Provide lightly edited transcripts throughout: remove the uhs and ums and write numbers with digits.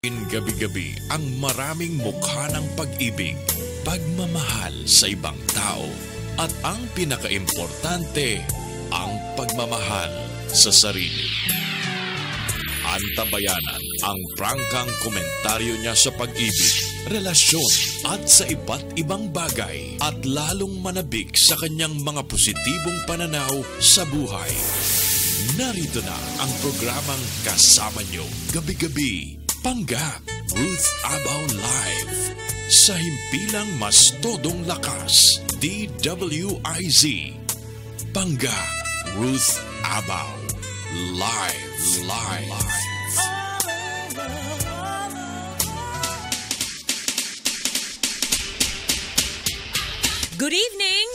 Gabi-gabi ang maraming mukha ng pag-ibig, pagmamahal sa ibang tao, at ang pinakaimportante, ang pagmamahal sa sarili. Antabayanan ang prangkang komentaryo niya sa pag-ibig, relasyon at sa iba't ibang bagay at lalong manabik sa kanyang mga positibong pananaw sa buhay. Narito na ang programang kasama nyo gabi-gabi. Panggap, Ruth Abaw Live. Sa himpilang mas todong lakas, DWIZ. Panggap, Ruth Abaw Live. Good evening!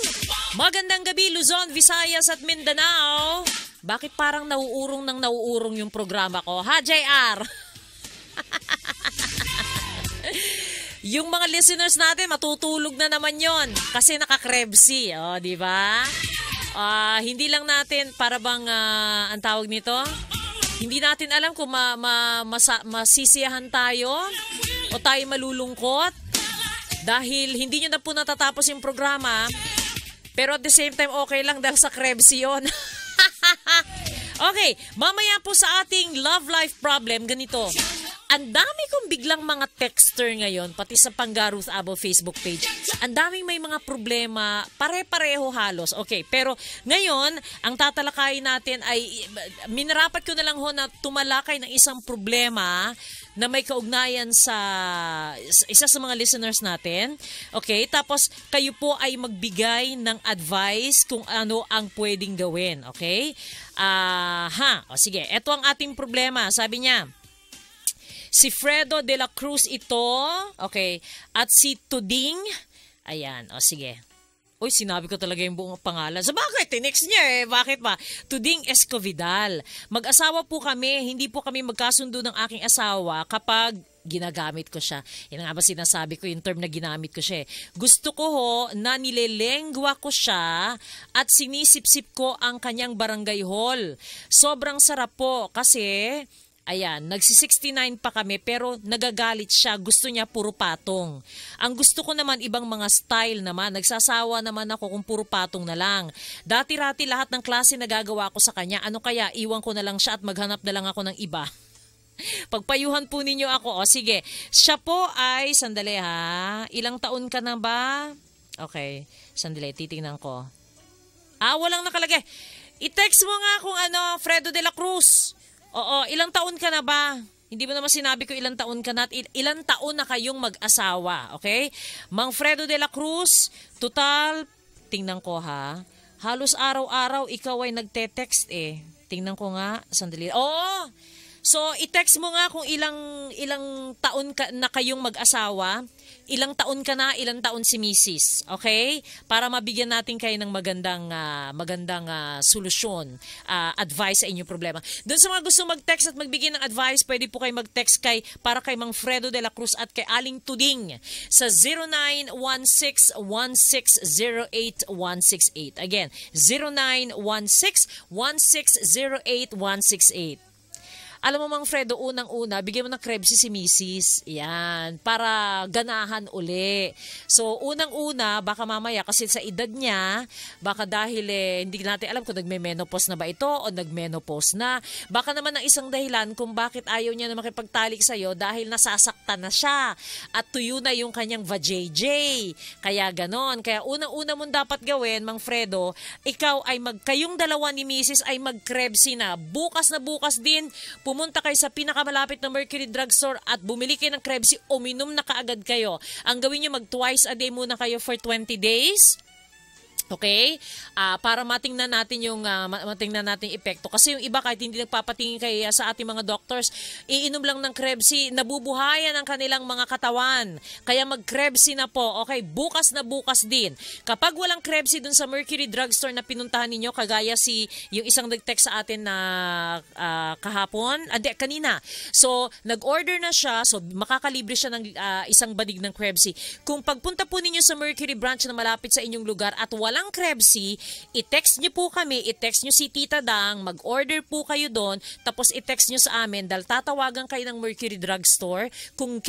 Magandang gabi Luzon, Visayas at Mindanao. Bakit parang nauurong yung programa ko? Ha, JR? Yung mga listeners natin, matutulog na naman yon kasi nakakrebsi, di ba? Hindi lang natin, para bang, ang tawag nito? Hindi natin alam kung masisiyahan tayo o tayo malulungkot dahil hindi nyo na po natatapos yung programa, pero at the same time, okay lang dahil sa krebsi yun. Okay, mamaya po sa ating love life problem, ganito. Ang dami kong biglang mga texter ngayon, pati sa Pangga Ruth Abaw Facebook page. Ang daming may mga problema, pare-pareho halos. Okay, pero ngayon, ang tatalakayin natin ay, minarapat ko na lang ho na tumalakay ng isang problema na may kaugnayan sa isa sa mga listeners natin. Okay, tapos kayo po ay magbigay ng advice kung ano ang pwedeng gawin. Okay? Sige, eto ang ating problema. Sabi niya, si Fredo de la Cruz ito, okay, at si Tuding, ayan, sige. Uy, sinabi ko talaga yung buong pangalan. So bakit? Tinext niya bakit ba? Tuding Escovidal. Mag-asawa po kami, hindi po kami magkasundo ng aking asawa kapag ginagamit ko siya. Yan nga ba sinasabi ko, yung term na ginamit ko siya. Gusto ko ho na nilelengwa ko siya at sinisip-sip ko ang kanyang barangay hall. Sobrang sarap po kasi ayan, nagsi-69 pa kami pero nagagalit siya. Gusto niya puro patong. Ang gusto ko naman ibang mga style naman. Nagsasawa naman ako kung puro patong na lang. Dati-rati lahat ng klase nagagawa ko sa kanya. Ano kaya, iwan ko na lang siya at maghanap na lang ako ng iba. Pagpayuhan po ninyo ako. Sige, siya po ay, sandali ha, ilang taon ka na ba? Okay, sandali, titingnan ko. Walang nakalagay. I-text mo nga kung Fredo de la Cruz. Oo, ilang taon ka na ba? Hindi mo naman sinabi ko ilang taon ka na at ilang taon na kayong mag-asawa, okay? Mang Fredo de la Cruz, total, tingnan ko ha, halos araw-araw ikaw ay nagte-text Tingnan ko nga, sandali. Oo! So, i-text mo nga kung ilang taon ka na kayong mag-asawa, ilang taon ka na, ilang taon si Mrs. Okay? Para mabigyan natin kayo ng magandang solusyon, advice sa inyong problema. Doon sa mga gusto mag-text at magbigay ng advice, pwede po kayo mag-text para kay Mang Fredo de la Cruz at kay Aling Tuding sa 0916-1608168. Again, 0916-1608168. Alam mo Mang Fredo, unang-una, bigyan mo ng krebsi si Mrs. Yan, para ganahan uli. So, unang-una, baka mamaya, kasi sa edad niya, baka dahil hindi natin alam kung nagme-menopause na ba ito o nag-menopause na. Baka naman ang isang dahilan kung bakit ayaw niya na makipagtalik sa'yo dahil nasasaktan na siya at tuyo na yung kanyang vajayjay. Kaya ganon. Kaya unang-una mong dapat gawin, Mang Fredo, ikaw ay kayong dalawa ni Mrs. ay mag-krebsi na. Bukas din, pumunta kayo sa pinakamalapit na Mercury Drugstore at bumili kayo ng Krebsi, uminom na kaagad kayo. Ang gawin nyo, mag-twice a day muna kayo for 20 days. Okay? Para matingnan natin yung epekto. Kasi yung iba kahit hindi nagpapatingin kay sa ating mga doctors, iinom lang ng Krebsi, nabubuhayan ang kanilang mga katawan. Kaya mag-Krebsi na po. Okay? Bukas din. Kapag walang Krebsi dun sa Mercury Drugstore na pinuntahan ninyo, kagaya yung isang nag-text sa atin na kanina. So, nag-order na siya. So, makakalibre siya ng isang badig ng Krebsi. Kung pagpunta po ninyo sa Mercury branch na malapit sa inyong lugar at walang walang Krebs, i-text nyo po kami, i-text nyo si Tita Dang, mag-order po kayo doon, tapos i-text nyo sa amin dahil tatawagan kayo ng Mercury Drugstore kung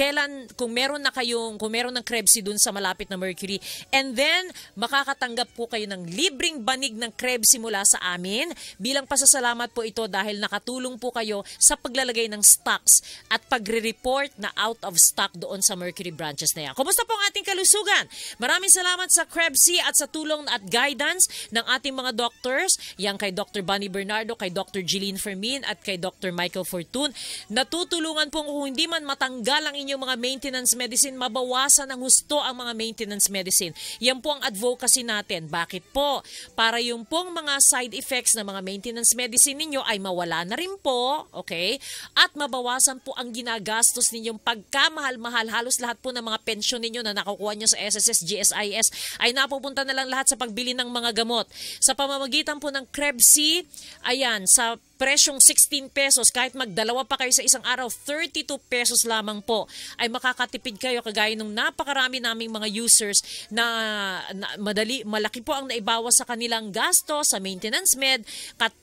meron ng Krebs doon sa malapit na Mercury. And then, makakatanggap po kayo ng libreng banig ng Krebs mula sa amin. Bilang pasasalamat po ito dahil nakatulong po kayo sa paglalagay ng stocks at pagre-report na out of stock doon sa Mercury branches na yan. Kumusta po ang ating kalusugan? Maraming salamat sa Krebs at sa tulong at guidance ng ating mga doctors. Yan kay Dr. Bunny Bernardo, kay Dr. Jeline Fermin at kay Dr. Michael Fortun. Natutulungan po kung hindi man matanggal ang inyong mga maintenance medicine, mabawasan ng husto ang mga maintenance medicine. Yan po ang advocacy natin. Bakit po? Para yung pong mga side effects ng mga maintenance medicine ninyo ay mawala na rin po, okay? At mabawasan po ang ginagastos ninyong pagkamahal-mahal. Halos lahat po ng mga pensyon ninyo na nakukuha nyo sa SSS, GSIS ay napupunta na lang lahat sa pagbili ng mga gamot. Sa pamamagitan po ng Krebs, ayan, sa presyong 16 pesos, kahit magdalawa pa kayo sa isang araw, 32 pesos lamang po, ay makakatipid kayo kagaya nung napakarami naming mga users na malaki po ang naibawas sa kanilang gasto sa maintenance med,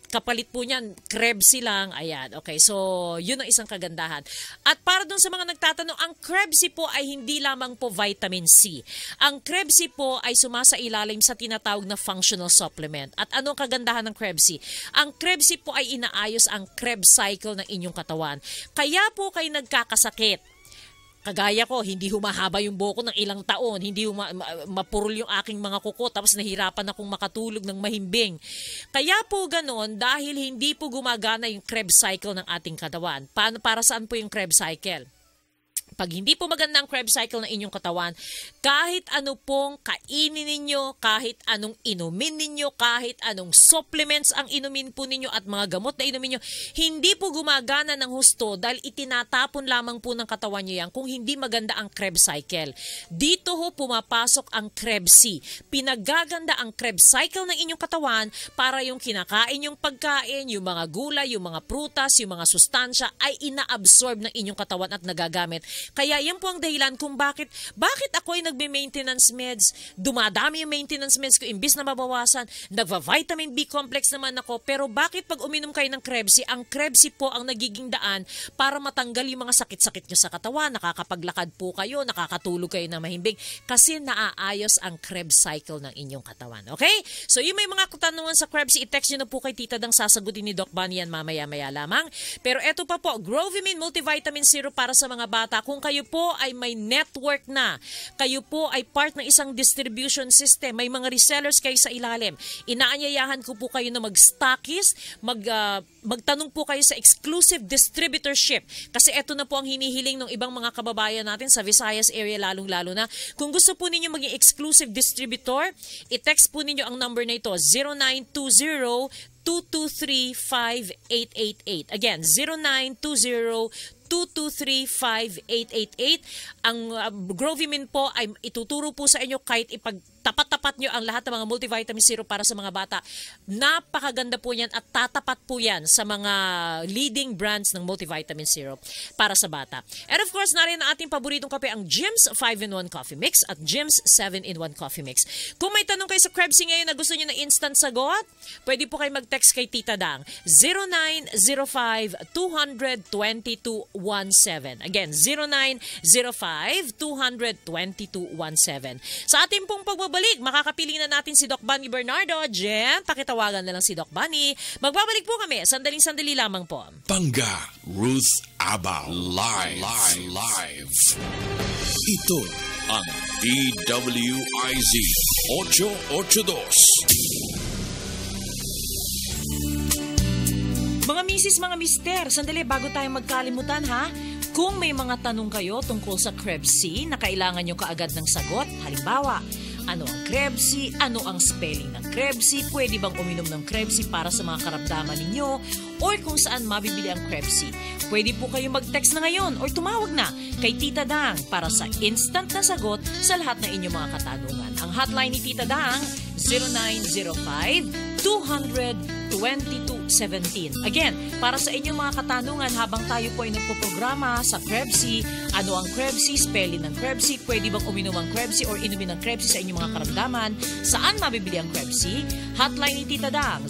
kapalit po niyan, Krebs lang. Ayan, okay. So, yun ang isang kagandahan. At para dun sa mga nagtatanong, ang Krebs po ay hindi lamang po vitamin C. Ang Krebs po ay sumasailalim sa tinatawag na functional supplement. At anong kagandahan ng Krebs? Ang Krebs po ay inaayos ang Krebs cycle ng inyong katawan. Kaya po kayo nagkakasakit. Kagaya ko, hindi humahaba yung buhok ko ng ilang taon, hindi mapurol yung aking mga kuko, tapos nahirapan akong makatulog ng mahimbing. Kaya po ganon, dahil hindi po gumagana yung Krebs cycle ng ating katawan. Para saan po yung Krebs cycle? Pag hindi po maganda ang Krebs cycle ng inyong katawan, kahit ano pong kainin ninyo, kahit anong inumin ninyo, kahit anong supplements ang inumin po ninyo at mga gamot na inumin nyo, hindi po gumagana ng husto dahil itinatapon lamang po ng katawan nyo yan kung hindi maganda ang Krebs cycle. Dito ho pumapasok ang Krebs. Pinagaganda ang Krebs cycle ng inyong katawan para yung kinakain yung pagkain, yung mga gulay, yung mga prutas, yung mga sustansya ay ina-absorb ng inyong katawan at nagagamit. Kaya yan po ang dahilan kung bakit ako ay nagbe-maintenance meds, dumadami yung maintenance meds ko, imbis na mabawasan, nagva-vitamin B complex naman ako, pero bakit pag uminom kayo ng Krebs, ang Krebs po ang nagiging daan para matanggal yung mga sakit-sakit nyo sa katawan, nakakapaglakad po kayo, nakakatulog kayo na mahimbing, kasi naaayos ang Krebs cycle ng inyong katawan. Okay? So yung may mga katanungan sa Krebs, i-text nyo na po kay Tita Dang, sasagutin ni Doc Bunny yan mamaya-maya lamang. Pero eto pa po, Grovimine Multivitamin Syrup para sa mga bata. Kung kayo po ay may network na, kayo po ay part ng isang distribution system, may mga resellers kayo sa ilalim, inaanyayahan ko po kayo na mag-stockist, magtanong po kayo sa exclusive distributorship. Kasi ito na po ang hinihiling ng ibang mga kababayan natin sa Visayas area, lalong-lalo na. Kung gusto po ninyo maging exclusive distributor, i-text po ninyo ang number na ito, 0920-223-5888. Again, 0920-223-5888. Ang Grovimine po ay ituturo po sa inyo kahit ipagtapat-tapat nyo ang lahat ng mga multivitamin syrup para sa mga bata. Napakaganda po yan at tatapat po yan sa mga leading brands ng multivitamin syrup para sa bata. And of course, narin ang ating paboritong kape, ang Jim's 5-in-1 Coffee Mix at Jim's 7-in-1 Coffee Mix. Kung may tanong kayo sa Krebs ngayon na gusto nyo na instant sagot, pwede po kayo mag-text kay Tita Dang, 0905-200-2217. Again, 0905-200-2217. Sa ating pong pagbabalik, makakapiling na natin si Doc Bunny Bernardo. Jem, pakitawagan na lang si Doc Bunny. Magbabalik po kami. Sandaling-sandali lamang po. Pangga, Ruth Abao. Live. Ito ang DWIZ 882. Mga misis, mga mister, sandali bago tayo magkalimutan ha. Kung may mga tanong kayo tungkol sa Krebs na kailangan nyo kaagad ng sagot, halimbawa, ano ang Krebs? Ano ang spelling ng Krebs? Pwede bang uminom ng Krebs para sa mga karamdaman ninyo? Or kung saan mabibili ang Krebs? Pwede po kayo mag-text na ngayon or tumawag na kay Tita Dang para sa instant na sagot sa lahat ng inyong mga katanungan. Ang hotline ni Tita Dang, 0905-200-2217. 2217. Again, para sa inyong mga katanungan habang tayo po ay nagpo-programa sa Krebsy, ano ang Krebsy, spelling ng Krebsy, pwede bang uminom ang Krebsy or inumin ang Krebsy sa inyong mga karamdaman, saan mabibili ang Krebsy? Hotline ni Tita Dang,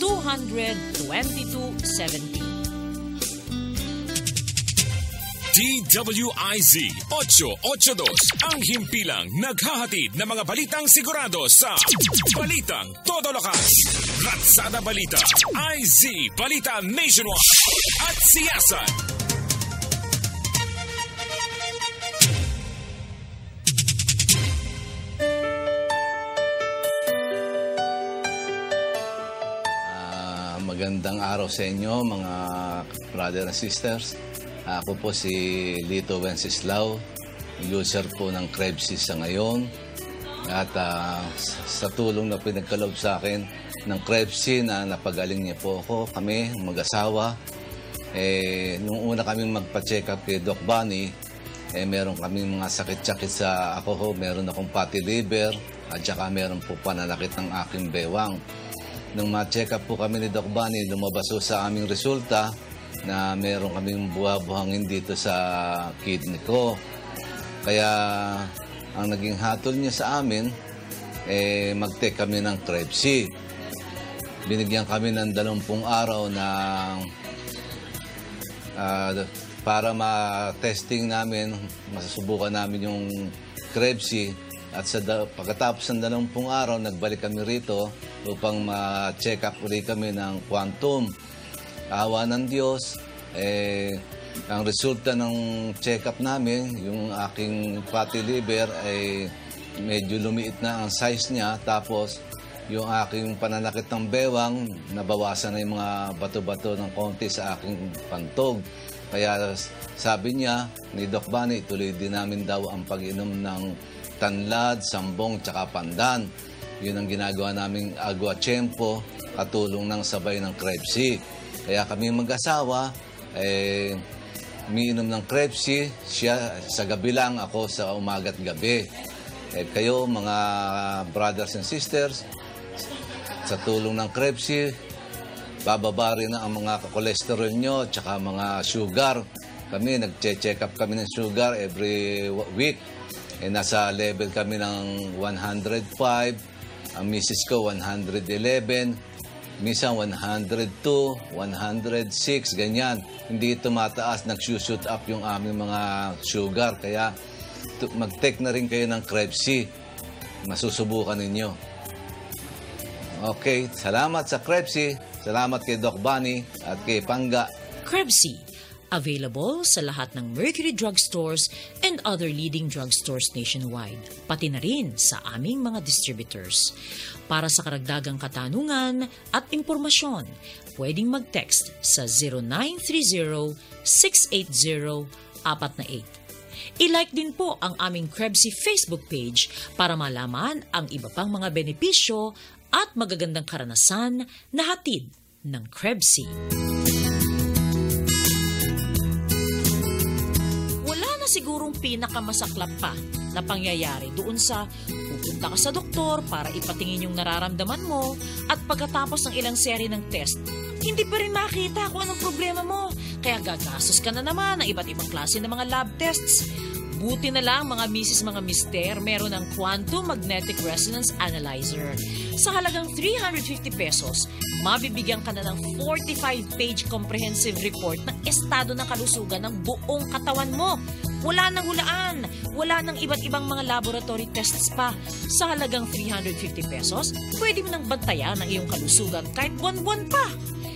0905-200-2217. DWIZ 882 ang himpilang naghahatid ng mga balitang sigurado sa Balitang Todo Lakas. Ratsada Balita, IZ Balita Nationwide at Siyasan. Magandang araw sa inyo mga brother and sisters. Ako po si Lito Wenceslao, user po ng Krebsy sa ngayon. At sa tulong na pinagkaloob sa akin ng Krebsy na napagaling niya po ako, kami mag-asawa. Nung una kaming magpa-check up kay Doc Bunny, meron kaming mga sakit-sakit sa ako. Meron akong fatty liver at saka meron po pananakit ng aking bewang. Nung ma-check up po kami ni Doc Bunny, lumabas po sa aming resulta na meron kaming buha-buhangin dito sa kidney ko. Kaya ang naging hatol niya sa amin, mag-take kami ng Krebsy. Binigyan kami ng 20 araw para ma-testing namin, masusubukan namin yung Krebsy. At pagkatapos ng 20 araw, nagbalik kami rito upang ma-check up ulit kami ng quantum. Awa ng Diyos, ang resulta ng check-up namin, yung aking fatty liver ay medyo lumiit na ang size niya. Tapos, yung aking pananakit ng bewang, nabawasan na yung mga bato-bato ng konti sa aking pantog. Kaya sabi niya, ni Doc Bunny, tuloy din namin daw ang pag-inom ng tanlad, sambong, tsaka pandan. Yun ang ginagawa naming agua tiempo, katulong ng sabay ng Krebsy. Kaya kami mag-asawa, umiinom ng Krebsy, siya sa gabi lang, ako sa umaga't gabi. Kayo mga brothers and sisters, sa tulong ng Krebsy, bababa rin ang mga cholesterol nyo, tsaka mga sugar. Kami, nag-check up kami ng sugar every week. Nasa level kami ng 105, ang misis ko 111, minsan 102, 106, ganyan. Hindi tumataas, nag-shoot up yung aming mga sugar. Kaya mag-take na rin kayo ng Krebsy. Masusubukan ninyo. Okay, salamat sa Krebsy. Salamat kay Doc Bunny at kay Pangga. Krebsy, available sa lahat ng Mercury drugstores and other leading drugstores nationwide, pati na rin sa aming mga distributors. Para sa karagdagang katanungan at impormasyon, pwedeng mag-text sa 0930-680-448. I-like din po ang aming Krebsy Facebook page para malaman ang iba pang mga benepisyo at magagandang karanasan na hatid ng Krebsy. Sigurong pinakamasaklap pa na pangyayari doon sa pupunta ka sa doktor para ipatingin yung nararamdaman mo at pagkatapos ng ilang seri ng test, hindi pa rin makita kung anong problema mo. Kaya gagastos ka na naman ng iba't ibang klase ng mga lab tests. Buti na lang mga misis, mga mister, meron ng Quantum Magnetic Resonance Analyzer. Sa halagang 350 pesos, mabibigyan ka na ng 45-page comprehensive report ng estado ng kalusugan ng buong katawan mo. Wala nang hulaan, wala nang iba't ibang mga laboratory tests pa. Sa halagang 350 pesos, pwede mo nang bantayan ang iyong kalusugan kahit buwan-buwan pa.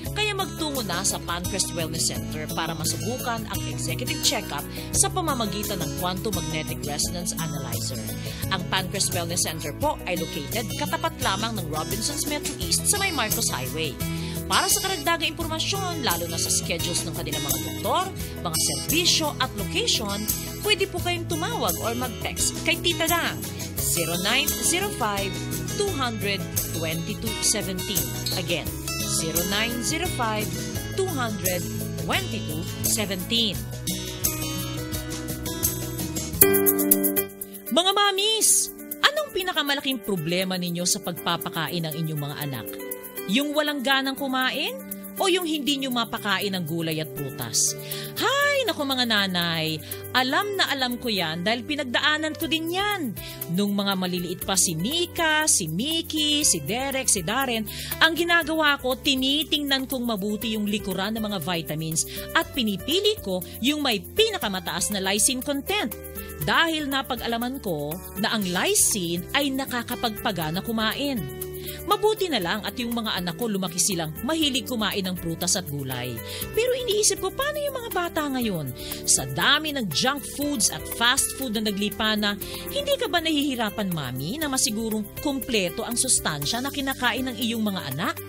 Kaya magtungo na sa Pancrest Wellness Center para masubukan ang executive check-up sa pamamagitan ng Quantum Magnetic Resonance Analyzer. Ang Pancrest Wellness Center po ay located katapat lamang ng Robinsons Metro East sa may Marcos Highway. Para sa karagdagang impormasyon, lalo na sa schedules ng kanilang mga doktor, mga serbisyo at location, pwede po kayong tumawag or mag-text kay Tita Dang 0905-200-2217. Again, 0905-200-2217. Mga mamis, anong pinakamalaking problema ninyo sa pagpapakain ng inyong mga anak? Yung walang ganang kumain? O yung hindi nyo mapakain ng gulay at prutas? Hay, naku mga nanay, alam na alam ko yan dahil pinagdaanan ko din yan. Nung mga maliliit pa si Nika, si Mickey, si Derek, si Darren, ang ginagawa ko, tinitingnan kong mabuti yung likuran ng mga vitamins at pinipili ko yung may pinakamataas na lysine content. Dahil napag-alaman ko na ang lysine ay nakakapagpagana kumain. Mabuti na lang at yung mga anak ko lumaki silang mahilig kumain ng prutas at gulay. Pero iniisip ko, paano yung mga bata ngayon? Sa dami ng junk foods at fast food na naglipana, hindi ka ba nahihirapan, mami, na masigurong kumpleto ang sustansya na kinakain ng iyong mga anak?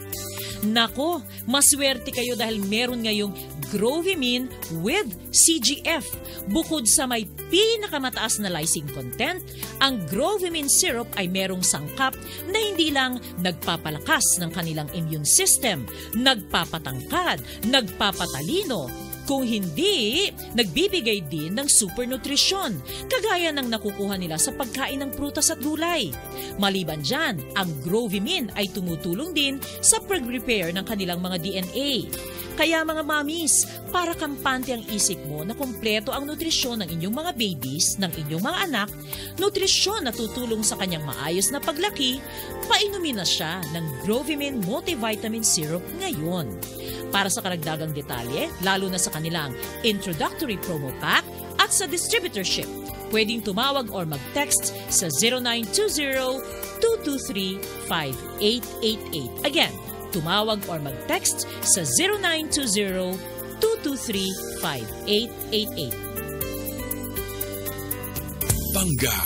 Nako, maswerte kayo dahil meron ngayong Grovimine with CGF. Bukod sa may pinakamataas na lysine content, ang Grovimine syrup ay merong sangkap na hindi lang nagpapalakas ng kanilang immune system, nagpapatangkad, nagpapatalino, kung hindi, nagbibigay din ng super nutrisyon, kagaya ng nakukuha nila sa pagkain ng prutas at gulay. Maliban dyan, ang Grovimine ay tumutulong din sa pag-repair ng kanilang mga DNA. Kaya mga mamis, para kampante ang isip mo na kumpleto ang nutrisyon ng inyong mga babies, ng inyong mga anak, nutrisyon na tutulong sa kanyang maayos na paglaki, painumin na siya ng Grovimine Multivitamin Syrup ngayon. Para sa karagdagang detalye, lalo na sa kanilang introductory promo pack at sa distributorship, pwedeng tumawag or mag-text sa 0920-223-5888. Again, tumawag or mag-text sa 0920-223-5888. Bangga,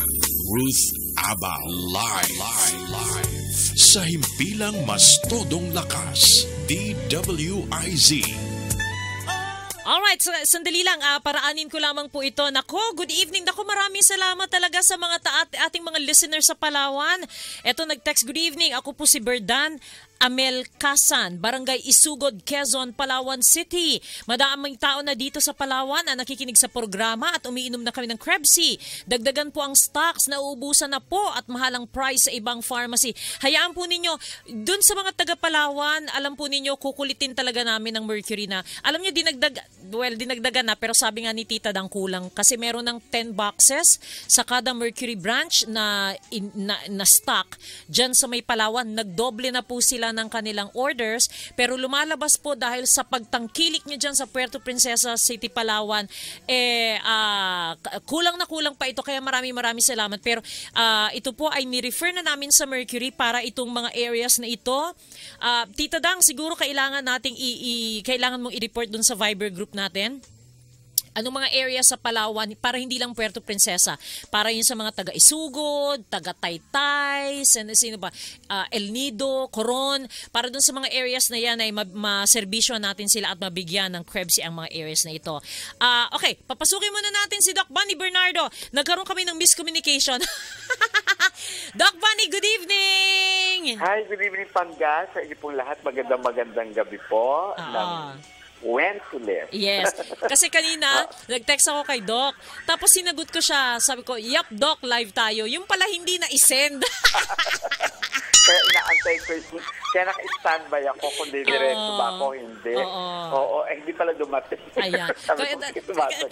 Ruth Aba live. Sa himpilang mas todong lakas, DWIZ. Alright, so, sandali lang, paraanin ko lamang po ito. Nako, good evening. Nako, maraming salamat talaga sa mga ating mga listeners sa Palawan. Eto, nag-text, good evening. Ako po si Berdan Amel Kasan, Barangay Isugod, Quezon, Palawan City. Madaming tao na dito sa Palawan na nakikinig sa programa at umiinom na kami ng Krebsy. Dagdagan po ang stocks, nauubusan na po at mahalang price sa ibang pharmacy. Hayaan po ninyo, dun sa mga taga Palawan, alam po ninyo, kukulitin talaga namin ng Mercury na, alam nyo, dinagdagan na, pero sabi nga ni Tita Dang kulang kasi meron ng 10 boxes sa kada Mercury branch na stock dyan sa may Palawan. Nagdoble na po sila ng kanilang orders, pero lumalabas po dahil sa pagtangkilik nyo dyan sa Puerto Princesa City, Palawan, kulang na kulang pa ito, kaya maraming salamat. Pero ito po ay ni-refer na namin sa Mercury para itong mga areas na ito. Tita Dang, siguro kailangan nating kailangan mong i-report dun sa Viber group natin. Anong mga area sa Palawan para hindi lang Puerto Princesa, para yun sa mga taga-Isugod, taga-Taytay, sino ba, El Nido, Coron, para dun sa mga areas na yan ay maserbisyo natin sila at mabigyan ng Krebsy ang mga areas na ito. Okay, papasukin muna natin si Doc Bunny Bernardo. Nagkaroon kami ng miscommunication. Doc Bunny, good evening! Hi, good evening, Pangga. Sa inyo pong lahat, magandang gabi po. When to live. Yes. Kasi kanina, nag-text ako kay Doc. Tapos sinagot ko siya. Sabi ko, yup, Doc, live tayo. Yung pala hindi na-isend. Kaya inaantay ko. Kaya naka-standby ako kung didiretso ba ako, hindi. Oo, hindi pala dumating. Ayan.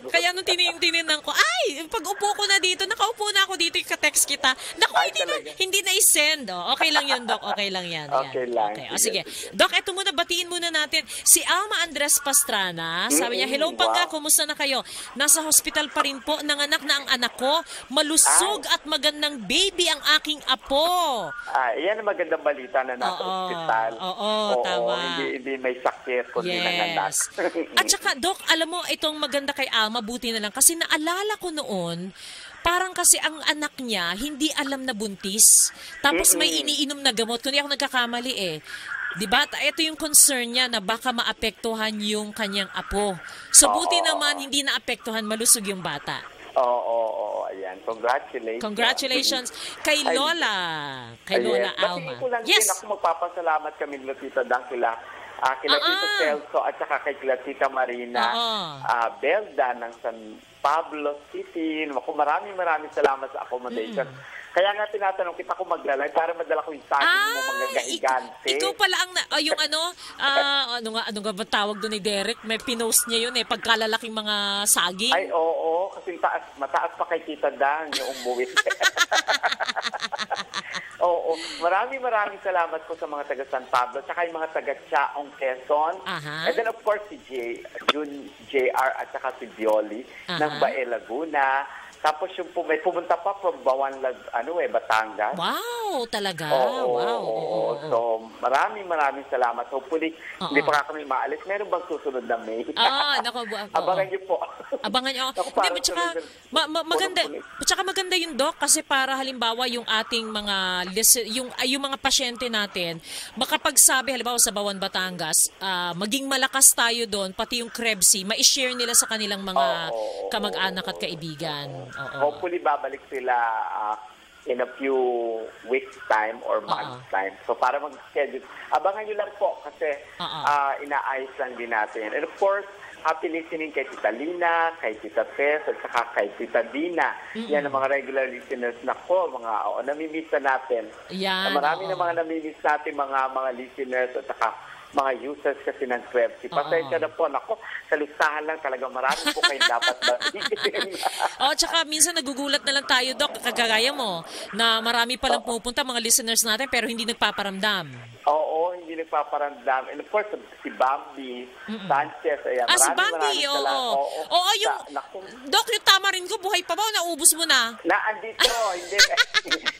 Kaya nung tininan ko, ay, pag upo ko na dito, nakaupo na ako dito, ka-text kita. Naku, hindi na-isend. Okay lang yun, Doc. Okay lang yan. Okay lang. Okay. Sige. Doc, eto muna, batiin muna natin. Si Alma Andres Pastrana, sabi niya, hello Pangga, kumusta na kayo? Nasa hospital pa rin po, nanganak na ang anak ko. Malusog at magandang baby ang aking apo. Yan ang magandang balita na nasa hospital. Oo, tama. Hindi may sakit, kundi nanganak. At saka, Doc, alam mo, itong maganda kay Alma, buti na lang. Kasi naalala ko noon, parang kasi ang anak niya, hindi alam na buntis. Tapos may iniinom na gamot. Kundi ako nagkakamali Diba? Ito yung concern niya na baka maapektuhan yung kanyang apo. So, buti naman, hindi naapektuhan, malusog yung bata. Oo, ayan. Congratulations. Kay Lola. Kay Lola Alma. Batiin ko lang din ako magpapasalamat kami nila Tita Dang kila Kila Tito Celso at saka kay kila Tita Marina Belda ng San Pablo City. Ako, maraming salamat sa accommodation. Kaya nga tinatanong kita kung maglalay para madala ko yung saging mo magagahigante. Ikaw pala ang, yung ano nga ba tawag doon ni Derek? May pinost niya yun pagkalalaking mga saging. Ay, oo, kasi mataas pa kay Tita Dan yung umuwi. Oo, maraming salamat po sa mga taga San Pablo, tsaka yung mga taga Chaong, Quezon. And then of course si Jun JR at saka si Bioli ng Bae, Laguna. Tapos yung may pumunta pa from Bawan, Batangas. Wow, talaga. Oo. So, maraming salamat. Hopefully, hindi pa kami maalis. Meron bang susunod na May? Abangan niyo po. Abangan niyo. Hindi, maganda yung Doc kasi para halimbawa yung ating mga yung mga pasyente natin, makapagsabi halimbawa sa Bawan, Batangas, maging malakas tayo doon, pati yung Krebs, ma-share nila sa kanilang mga kamag-anak at kaibigan. Hopefully, babalik sila in a few weeks time or months time. So, para mag-schedule. Abangan nyo lang po kasi inaayos lang din natin. And of course, happy listening kay Tita Lina, kay Tita Tess, at saka kay Tita Dina. Yan ang mga regular listeners na ko. Namimiss na natin. Marami na mga namimiss natin mga listeners at saka mga users kasi ng Krebs. Pasensya na po. Nako, sa listahan lang talaga marami po kayong dapat batiin. Tsaka minsan nagugulat na lang tayo, Doc, kagaya mo, na marami palang pupunta mga listeners natin pero hindi nagpaparamdam. Oo, hindi nagpaparamdam. And of course, si Bambi Sanchez. Ayan, si Bambi, oo. Yung, Doc, yung tamarin ko, buhay pa ba o naubos mo na? Andito, hindi.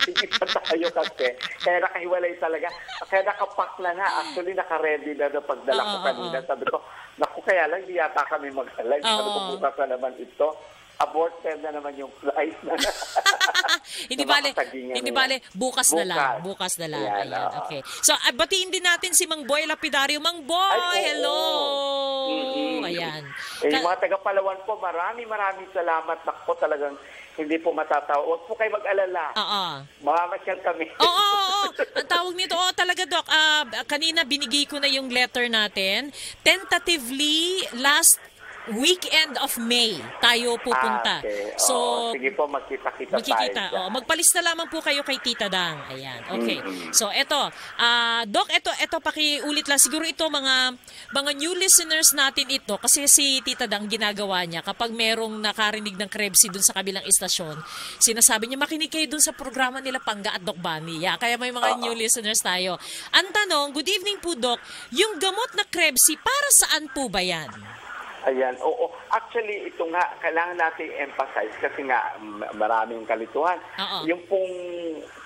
Hindi pa tayo kasi. Kaya nakahiwalay talaga. Kaya nakapak na nga. Actually, naka-ready na pagdala ko kanina. Sabi ko, naku, kaya lang, di yata kami mag-alag. Sabi ko, bukas na naman ito. Aborted na naman yung flight na. Hindi bale, bukas na lang. Ayan, okay. So, batiin din natin si Mang Boy Lapidario. Mang Boy, hello! Ayan. Yung mga taga-Palawan po, maraming salamat. Naku, talagang hindi po matatawa. Huwag po kayo mag-alala. Mamamasyal kami. Oo. Ang tawag nito, talaga, Doc. Kanina binigay ko na yung letter natin. Tentatively, last weekend of May tayo pupunta. Okay. So, sige po, magkita-kita tayo. Magpalista lamang po kayo kay Tita Dang. Ayan. Okay. So, eto. Doc, eto pakiulit lang. Siguro ito mga new listeners natin ito kasi si Tita Dang ginagawa niya kapag merong nakarinig ng Krebs dun sa kabilang istasyon, sinasabi niya makinig kayo dun sa programa nila Pangga at Doc Bunny. Kaya may mga new listeners tayo. Ang tanong, good evening po, Doc. Yung gamot na Krebs, para saan po ba yan? Ayan, oo. Actually, ito nga, kailangan natin emphasize kasi nga maraming kalituhan. Yung pong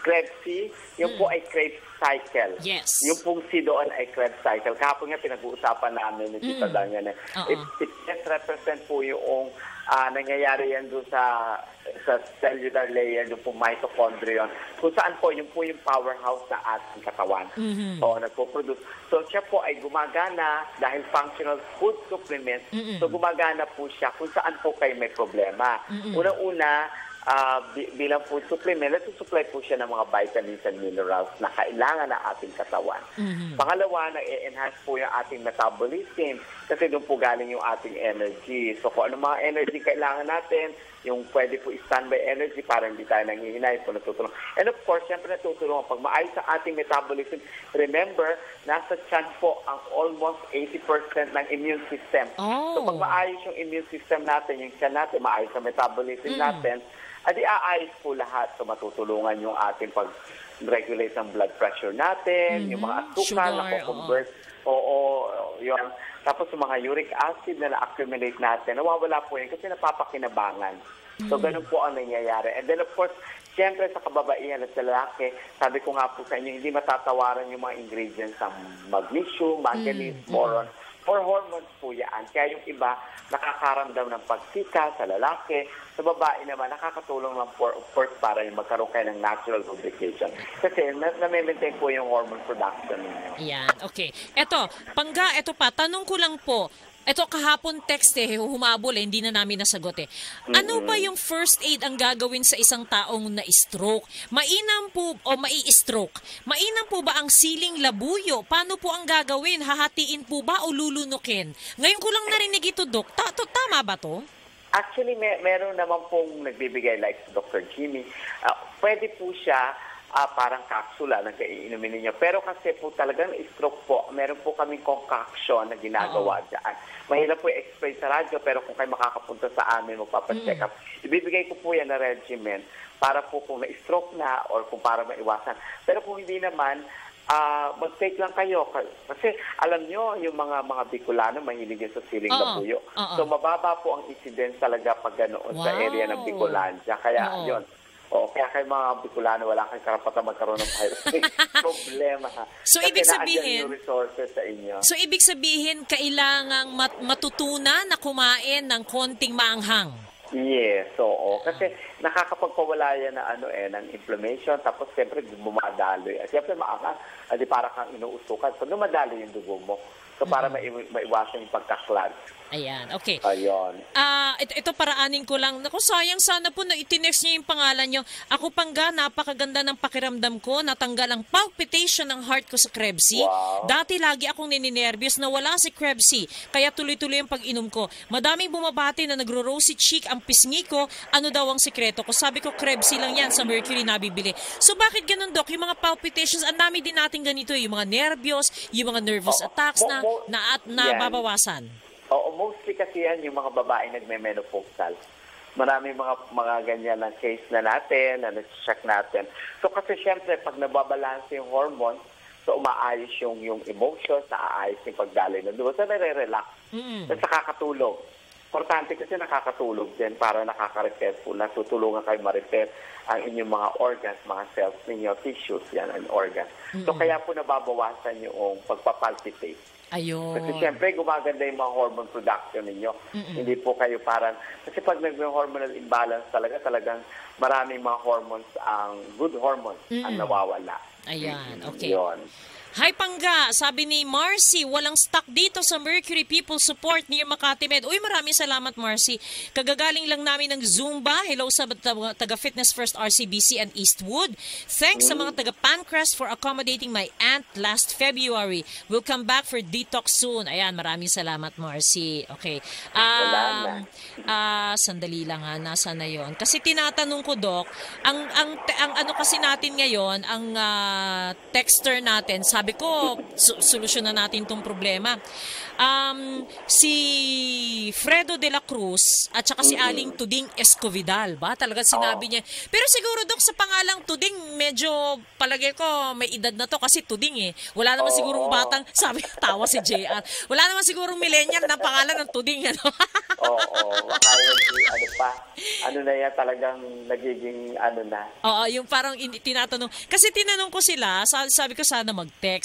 Krebs, yung po ay Krebs cycle. Yes. Yung pong C doon ay Krebs cycle. Kahapon nga pinag-uusapan namin ni Tita Dang yan. It represent po yung nangyayari yan doon sa cellular layer, yung po mitochondrion, kung saan po yung powerhouse na ating katawan. So, nagpo-produce. So, siya po ay gumagana dahil functional food supplement. So, gumagana po siya kung saan po kayo may problema. Unang-una, bilang food supplement, nasusupply po siya ng mga vitamins and minerals na kailangan ng ating katawan. Pangalawa, nag-enhance po yung ating metabolism kasi doon po galing yung ating energy. So kung ano mga energy kailangan natin, yung pwede po standby energy para hindi tayo nanghihinay po natutulong. And of course, siyempre natutulungan pag maayos ang ating metabolism. Remember, nasa tiyan po ang almost 80% ng immune system. So pag maayos yung immune system natin, yung tiyan natin, maayos ang metabolism natin, adi aayos po lahat. So matutulungan yung ating pag-regulate ng blood pressure natin, yung mga asukal na po-convert. Yun. Tapos yung mga uric acid na na-accumulate natin, nawawala po yun kasi napapakinabangan. So ganun po ang nangyayari. And then of course, siyempre sa kababaihan at sa lalaki, sabi ko nga po sa inyo, hindi matatawaran yung mga ingredients ng magnesium, manganese, boron, or hormones po yan. Kaya yung iba, nakakaramdam ng pagsika sa lalaki. Sa babae naman, nakakatulong lang of course para yung magkaroon kayo ng natural lubrication. Kasi na-maintain po yung hormone production ninyo. Yan, okay. Eto, Pangga, eto pa, tanong ko lang po, Ito kahapon text humabol hindi na namin nasagot Ano ba yung first aid ang gagawin sa isang taong na-stroke? Mainam po o mai-stroke? Mainam po ba ang siling labuyo? Paano po ang gagawin? Hahatiin po ba o lulunukin? Ngayon ko lang narinig ito, Dok. Tama ba to? Actually, meron naman pong nagbibigay like si Dr. Jimmy. Pwede po siya parang kapsula na iinumin ninyo. Pero kasi po talagang stroke po, meron po kaming concoction na ginagawa dyan. Mahirap po i-explain sa radyo, pero kung kayo makakapunta sa amin, magpapacheck up, ibibigay ko po yan na regimen para po kung na-stroke na or kung para maiwasan. Pero kung hindi naman, mag-take lang kayo. Kasi alam nyo, yung mga Bicolano, mahilig yun sa siling labuyo. So mababa po ang incidence talaga pag ganoon sa area ng Bicolandia. Kaya yun. Kaya kayo mga Bicolano, wala kayong karapatan magkaroon ng problema. So, kasi ibig sabihin, yung resources sa inyo. So, ibig sabihin, kailangang matutunan na kumain ng konting maanghang. Yes, oo. Kasi nakakapagpawala yan ng inflammation, tapos siyempre bumadaloy. At siyempre maanghang, para kang inuusukan. So, dumadaloy yung dugo mo. So, para maiwasan yung pagkaklag. Ayan, okay. Ayun. Ito paraanin ko lang. Naku, sayang sana po na itinext niyo yung pangalan niyo. Ako pangga, napakaganda ng pakiramdam ko. Natanggal ang palpitation ng heart ko sa Krebsy. Wow. Dati lagi akong nininervyos na wala si Krebsy. Kaya tuloy-tuloy ang pag-inom ko. Madaming bumabati na nagro-rosy cheek ang pisngi ko. Ano daw ang sikreto ko? Sabi ko, Krebsy lang yan. Sa Mercury nabibili. So bakit ganun, Doc? Yung mga palpitations, ang dami din natin ganito. Yung mga nervyos, yung mga nervous attacks na babawasan. Oo, mostly kasi yan yung mga babae nagme-menopausal. Maraming mga ganyan na case na natin, na na-check natin. So kasi syempre, pag nababalance yung hormones, so umaayos yung emotions, naaayos yung pagdaloy ng dugo. So nare-relax. At nakakatulog. Importante kasi nakakatulog din para nakaka-repair po. Natutulungan kayo ma-repair ang inyong mga organs, mga cells ninyo, tissues, yan, and organs. So kaya po nababawasan yung pagpapalpitate. Ayun. Kasi siyempre, gumaganda yung mga hormone production ninyo. Hindi po kayo parang, kasi pag nag-hormonal imbalance talagang maraming mga hormones, good hormones ang nawawala. Ayan, okay. Yun. Hi Pangga, sabi ni Marcy, walang stock dito sa Mercury People Support near Makati Med. Uy, maraming salamat Marcy. Kagagaling lang namin ng Zumba. Hello sa taga Fitness First RCBC and Eastwood. Thanks sa mga taga Pancrest for accommodating my aunt last February. We'll come back for detox soon. Ayan, maraming salamat Marcy. Okay. Sandali lang nasa na yon. Kasi tinatanong ko, Doc, ang ano kasi natin ngayon, ang texter natin, sabi ko, solusyonan natin tong problema. Si Fredo de la Cruz at saka si Aling Tuding Escovidal, ba? Talaga sinabi niya. Pero siguro, Dok, sa pangalang Tuding, medyo palagay ko may edad na to kasi Tuding Wala naman sigurong batang, sabi, tawa si JR. Wala naman sigurong millennial na pangalan ng Tuding, Ano na yan, talagang nagiging na. Oo, yung parang tinatanong. Kasi tinanong ko sila, sabi ko sana mag-text.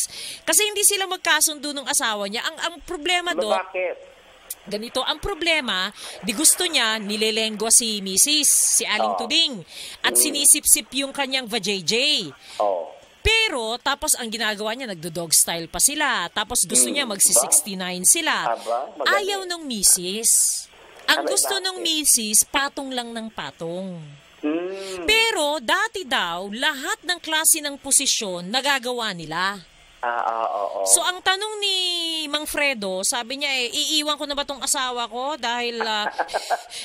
Kasi hindi sila magkasundo ng asawa niya. Ang problema, Dok. Bakit? Ganito, ang problema, di gusto niya, nilelengwa si Mrs., si Aling Tuding. At sinisip-sip yung kanyang vajayjay. Pero, tapos ang ginagawa niya, nagdo-dog style pa sila. Tapos gusto niya magsi-69 sila. Ayaw ng Mrs. Ang gusto ng Mrs., patong lang ng patong. Pero, dati daw, lahat ng klase ng posisyon, nagagawa nila. So, ang tanong ni Mang Fredo, sabi niya iiwan ko na ba tong asawa ko dahil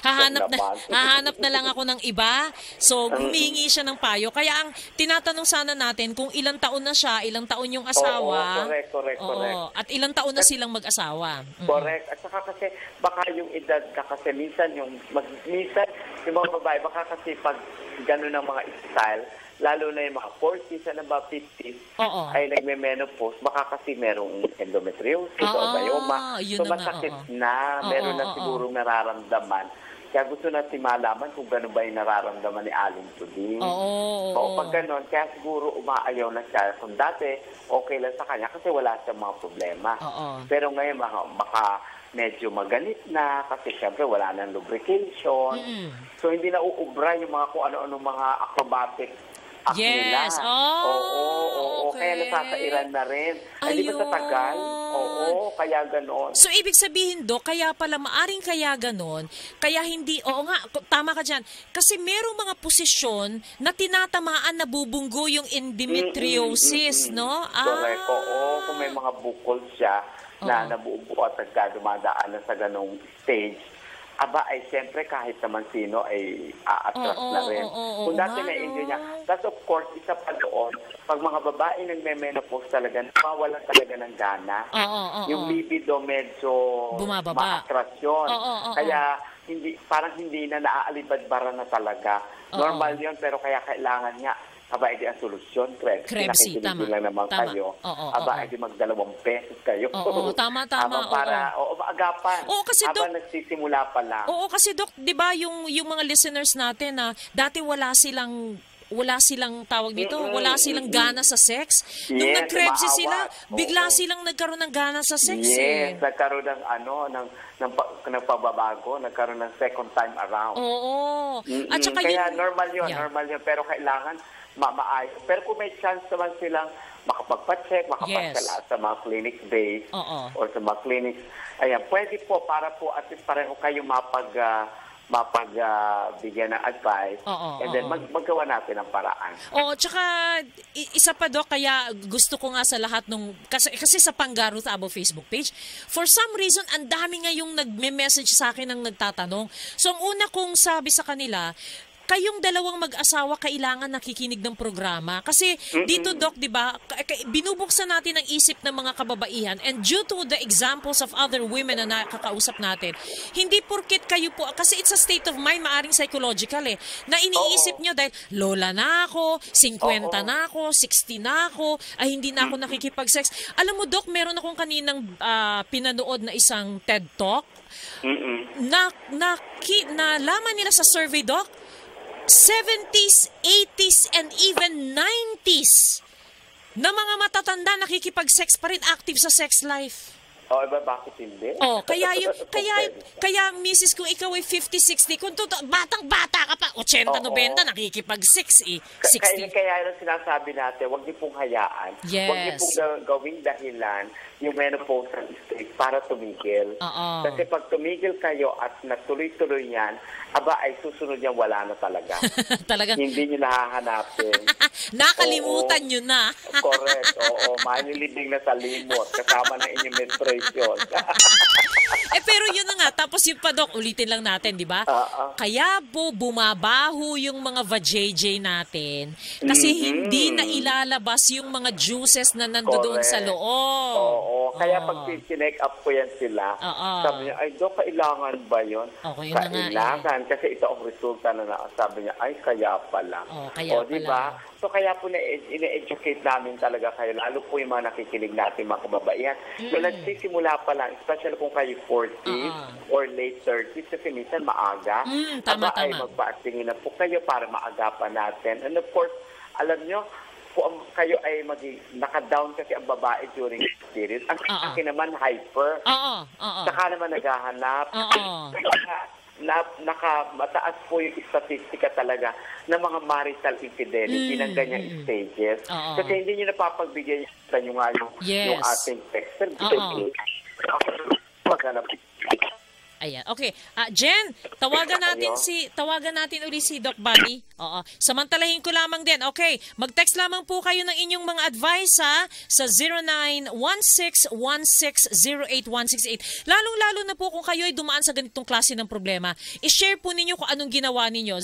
hahanap na lang ako ng iba. So, humihingi siya ng payo. Kaya ang tinatanong sana natin kung ilang taon na siya, ilang taon yung asawa. Correct. At ilang taon na silang mag-asawa. Correct. At saka kasi, baka yung edad ka kasi, minsan yung mga babae, baka kasi pag gano'n ang mga style, lalo na yung mga 40s and above 50s, ay nagme-menopause, baka kasi merong endometriosis o myoma. So, masakit na, meron na siguro nararamdaman. Kaya gusto natin malaman kung gano'n ba yung nararamdaman ni Aling Tuding. Pag gano'n, kaya siguro umaayaw na siya. Kung dati, okay lang sa kanya kasi wala siyang mga problema. Pero ngayon, baka medyo maganit na kasi syempre wala nang lubrication. So, hindi na uubra yung mga kung ano-ano mga acrobatic nila. Yes. Oo. Okay. Kaya nasasairan na rin. Hindi ba sa tagal? Oo, kaya ganon. So, ibig sabihin, Dok, kaya pala, maaring kaya ganon, kaya hindi, oo nga, tama ka dyan, kasi merong mga posisyon na tinatamaan, nabubunggo yung endometriosis, no? Correct. Oo, kung may mga bukol siya na nabubuo at dumadaan na sa ganong stage, ay siyempre kahit naman sino ay a-attract na rin. Kung dati na-enjoy niya. That's of course, isa pa doon, pag mga babae nagme-menopause talaga, nawawalan talaga ng gana. Yung libido medyo bumababa. ma-attraction. Kaya parang hindi na naaalibadbara na talaga. Normal yun, pero kaya kailangan nga di ang solusyon, Krebs, tama. lang naman kayo. Di magdalawang beses kayo. Tama. Para maagapan. Kasi Dok, nagsisimula pa lang. Kasi Dok, 'di ba yung mga listeners natin na dati wala silang tawag dito, wala silang gana sa sex. Nung nag-Krebs sila, bigla silang nagkaroon ng gana sa sex. Yes, nagkaroon ng nagpababago, nagkaroon ng second time around. At saka kaya normal yun, pero kailangan maayos. Pero kung may chance naman silang makapagpa-check, makapagkala sa mga clinic base or sa mga clinics, pwede po para po at least pareho kayo mapagbigyan ng advice and then maggawa natin ang paraan. Tsaka isa pa, Dok, kaya gusto ko nga sa lahat kasi sa Panggaruth Abo Facebook page, for some reason, ang dami nga yung nagme-message sa akin ng nagtatanong. So, ang una kong sabi sa kanila, kayong dalawang mag-asawa kailangan nakikinig ng programa. Kasi dito, Doc, di ba, binubuksan natin ang isip ng mga kababaihan and due to the examples of other women na nakakausap natin, hindi porket kayo po, kasi it's a state of mind, maaring psychological na iniisip nyo dahil lola na ako, 50 na ako, 60 na ako, ay hindi na ako nakikipag-sex. Alam mo, Doc, meron akong kaninang pinanood na isang TED Talk na laman nila sa survey, Doc, 70s, 80s, and even 90s na mga matatanda nakikipag-sex pa rin, active sa sex life. Bakit hindi? Kaya misis, kung ikaw ay 50, 60, kung batang-bata ka pa, 80, 90, nakikipag-sex 60. Kaya yung sinasabi natin, huwag niyo pong hayaan. Yes. Huwag niyo pong gawing dahilan yung menopausal stage para tumigil. Kasi pag tumigil kayo at natuloy-tuloy yan, ay susunod yan, wala na talaga. Talagang hindi nyo nahahanapin. Nakalimutan nyo na. Correct. Manilibing na sa limot. Kasama na inyong menstruation. Pero yun na nga. Tapos yung pa, Doc, ulitin lang natin, di ba? Kaya po bumabaho yung mga vajayjay natin. Kasi hindi na ilalabas yung mga juices na nandoon sa loob. Kaya pag sinek up ko yan sila, sabi niya, Doc, kailangan ba yun? Kailangan. Kasi ito ang resulta na sabi niya, kaya pala. Diba? So kaya po ina-educate namin talaga kayo, lalo po yung mga nakikinig natin, mga kababaihan. So nagsisimula pa lang, especially kung kayo 40s or late 30s, kasi minsan maaga. Tama. Ay magpa-actingin na po kayo para maagapan natin. And of course, alam nyo, kung kayo ay naka-down kasi ang babae during this period, ang akin naman hyper. Saka naman naghahanap. Mataas po yung statistika talaga ng mga marital infidelity ng ganyang stages. Kasi hindi nyo napapagbigay yung ating texter. Maghanap. Ayan. Okay. Jen, tawagan natin uli si Doc Buddy. Samantalahin ko lamang din. Okay. Mag-text lamang po kayo ng inyong mga advice sa 0916-1608-168. Lalong-lalo na po kung kayo ay dumaan sa ganitong klase ng problema. I-share po ninyo kung anong ginawa ninyo.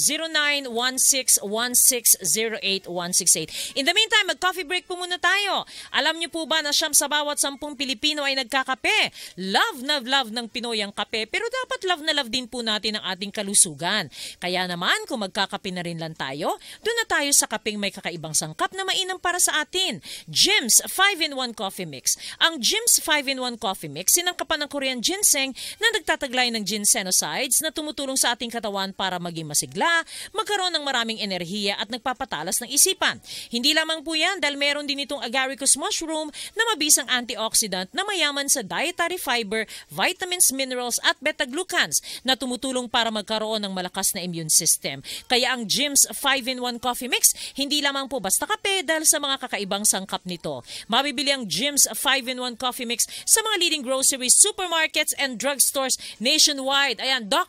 0916-1608-168. In the meantime, mag-coffee break po muna tayo. Alam niyo po ba na siyam sa bawat 10 Pilipino ay nagkakape? Love ng Pinoy ang kape. Pero dapat love na love din po natin ang ating kalusugan. Kaya naman, kung magkakape na rin lang tayo, doon na tayo sa kapeng may kakaibang sangkap na mainam para sa atin. Jim's 5-in-1 Coffee Mix. Ang Jim's 5-in-1 Coffee Mix, sinangkapan ng Korean ginseng na nagtataglay ng ginsenosides na tumutulong sa ating katawan para maging masigla, magkaroon ng maraming enerhiya at nagpapatalas ng isipan. Hindi lamang po yan dahil meron din itong agaricus mushroom na mabisang antioxidant na mayaman sa dietary fiber, vitamins, minerals at beta-glucans na tumutulong para magkaroon ng malakas na immune system. Kaya ang Jim's 5-in-1 Coffee Mix, hindi lamang po basta kape dahil sa mga kakaibang sangkap nito. Mabibili ang Jim's 5-in-1 Coffee Mix sa mga leading groceries, supermarkets, and drugstores nationwide. Ayan, Doc,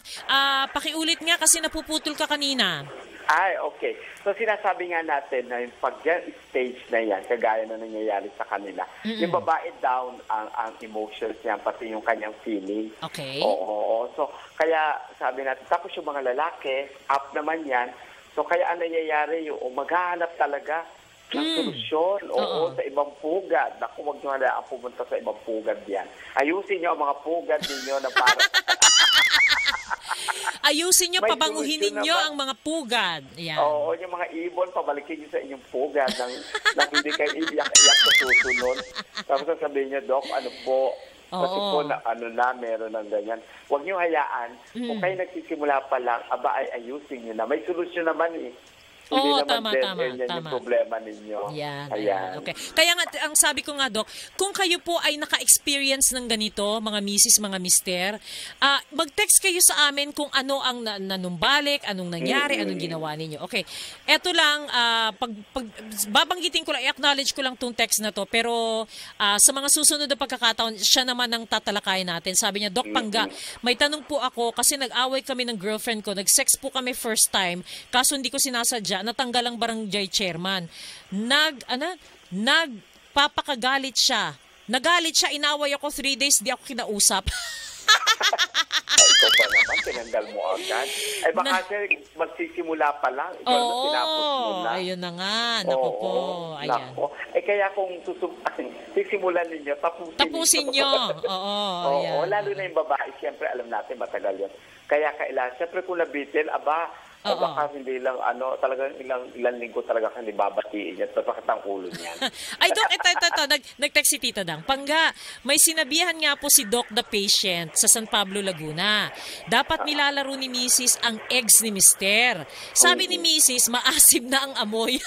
pakiulit nga kasi napuputol ka kanina. Ay, okay. So sinasabi nga natin na yung pag-stage na yan, kagaya na nangyayari sa kanila, yung babae down ang emotions niya, pati yung kanyang feeling. Okay. Oo. So kaya sabi natin, tapos yung mga lalaki, up naman yan. So kaya ang nangyayari yung maghahanap talaga ng solusyon. Oo, sa ibang pugad. Naku, huwag nyo halaan pumunta sa ibang pugad yan. Ayusin nyo ang mga pugad ninyo na para... Ayusin nyo, pabanguhin ninyo ang mga pugad. Yan. Oo, yung mga ibon, pabalikin nyo sa inyong pugad nang hindi kayo iyak-iyak sa susunod. Tapos sasabihin nyo, Doc, ano po? Kasi po, meron ng ganyan. Huwag nyo hayaan. Kung kayo nagsisimula pa lang, ay ayusin nyo na. May solusyon naman eh. Oo, tama. Yung problema ninyo. Ayan. Okay. Kaya nga, ang sabi ko nga, Doc, kung kayo po ay naka-experience ng ganito, mga misis, mga mister, mag-text kayo sa amin kung ano ang nanumbalik, anong nangyari, anong ginawa ninyo. Okay. Eto lang, babanggitin ko lang, i-acknowledge ko lang tong text na to, pero sa mga susunod na pagkakataon, siya naman ang tatalakayin natin. Sabi niya, Doc Pangga, may tanong po ako kasi nag-away kami ng girlfriend ko, nag-sex po kami first time, kaso hindi ko sinasadya, natanggal ang barangay chairman. Nagpapakagalit siya. Nagalit siya, inaway ako 3 days, di ako kinausap. Ikaw ba naman, tinanggal mo agad? Ay baka magsisimula pa lang, ikaw na tinapos mo na. Ayun na nga, naku po. Ayan. Kaya kung sisimulan ninyo, tapusin nyo. Oo, lalo na yung babae, siyempre alam natin matagal yun. Kaya kailangan, siyempre kung nabitin, baka hindi lang, talagang ilang linggo talaga kang babatiin niya at papakit ang ulo niyan. Ay, Doc, ito. Nag-text si Tita Dang. Pangga, may sinabihan nga po si Doc the patient sa San Pablo, Laguna. Dapat nilalaro ni Mrs. ang eggs ni Mister. Sabi ni Mrs., maasim na ang amoy.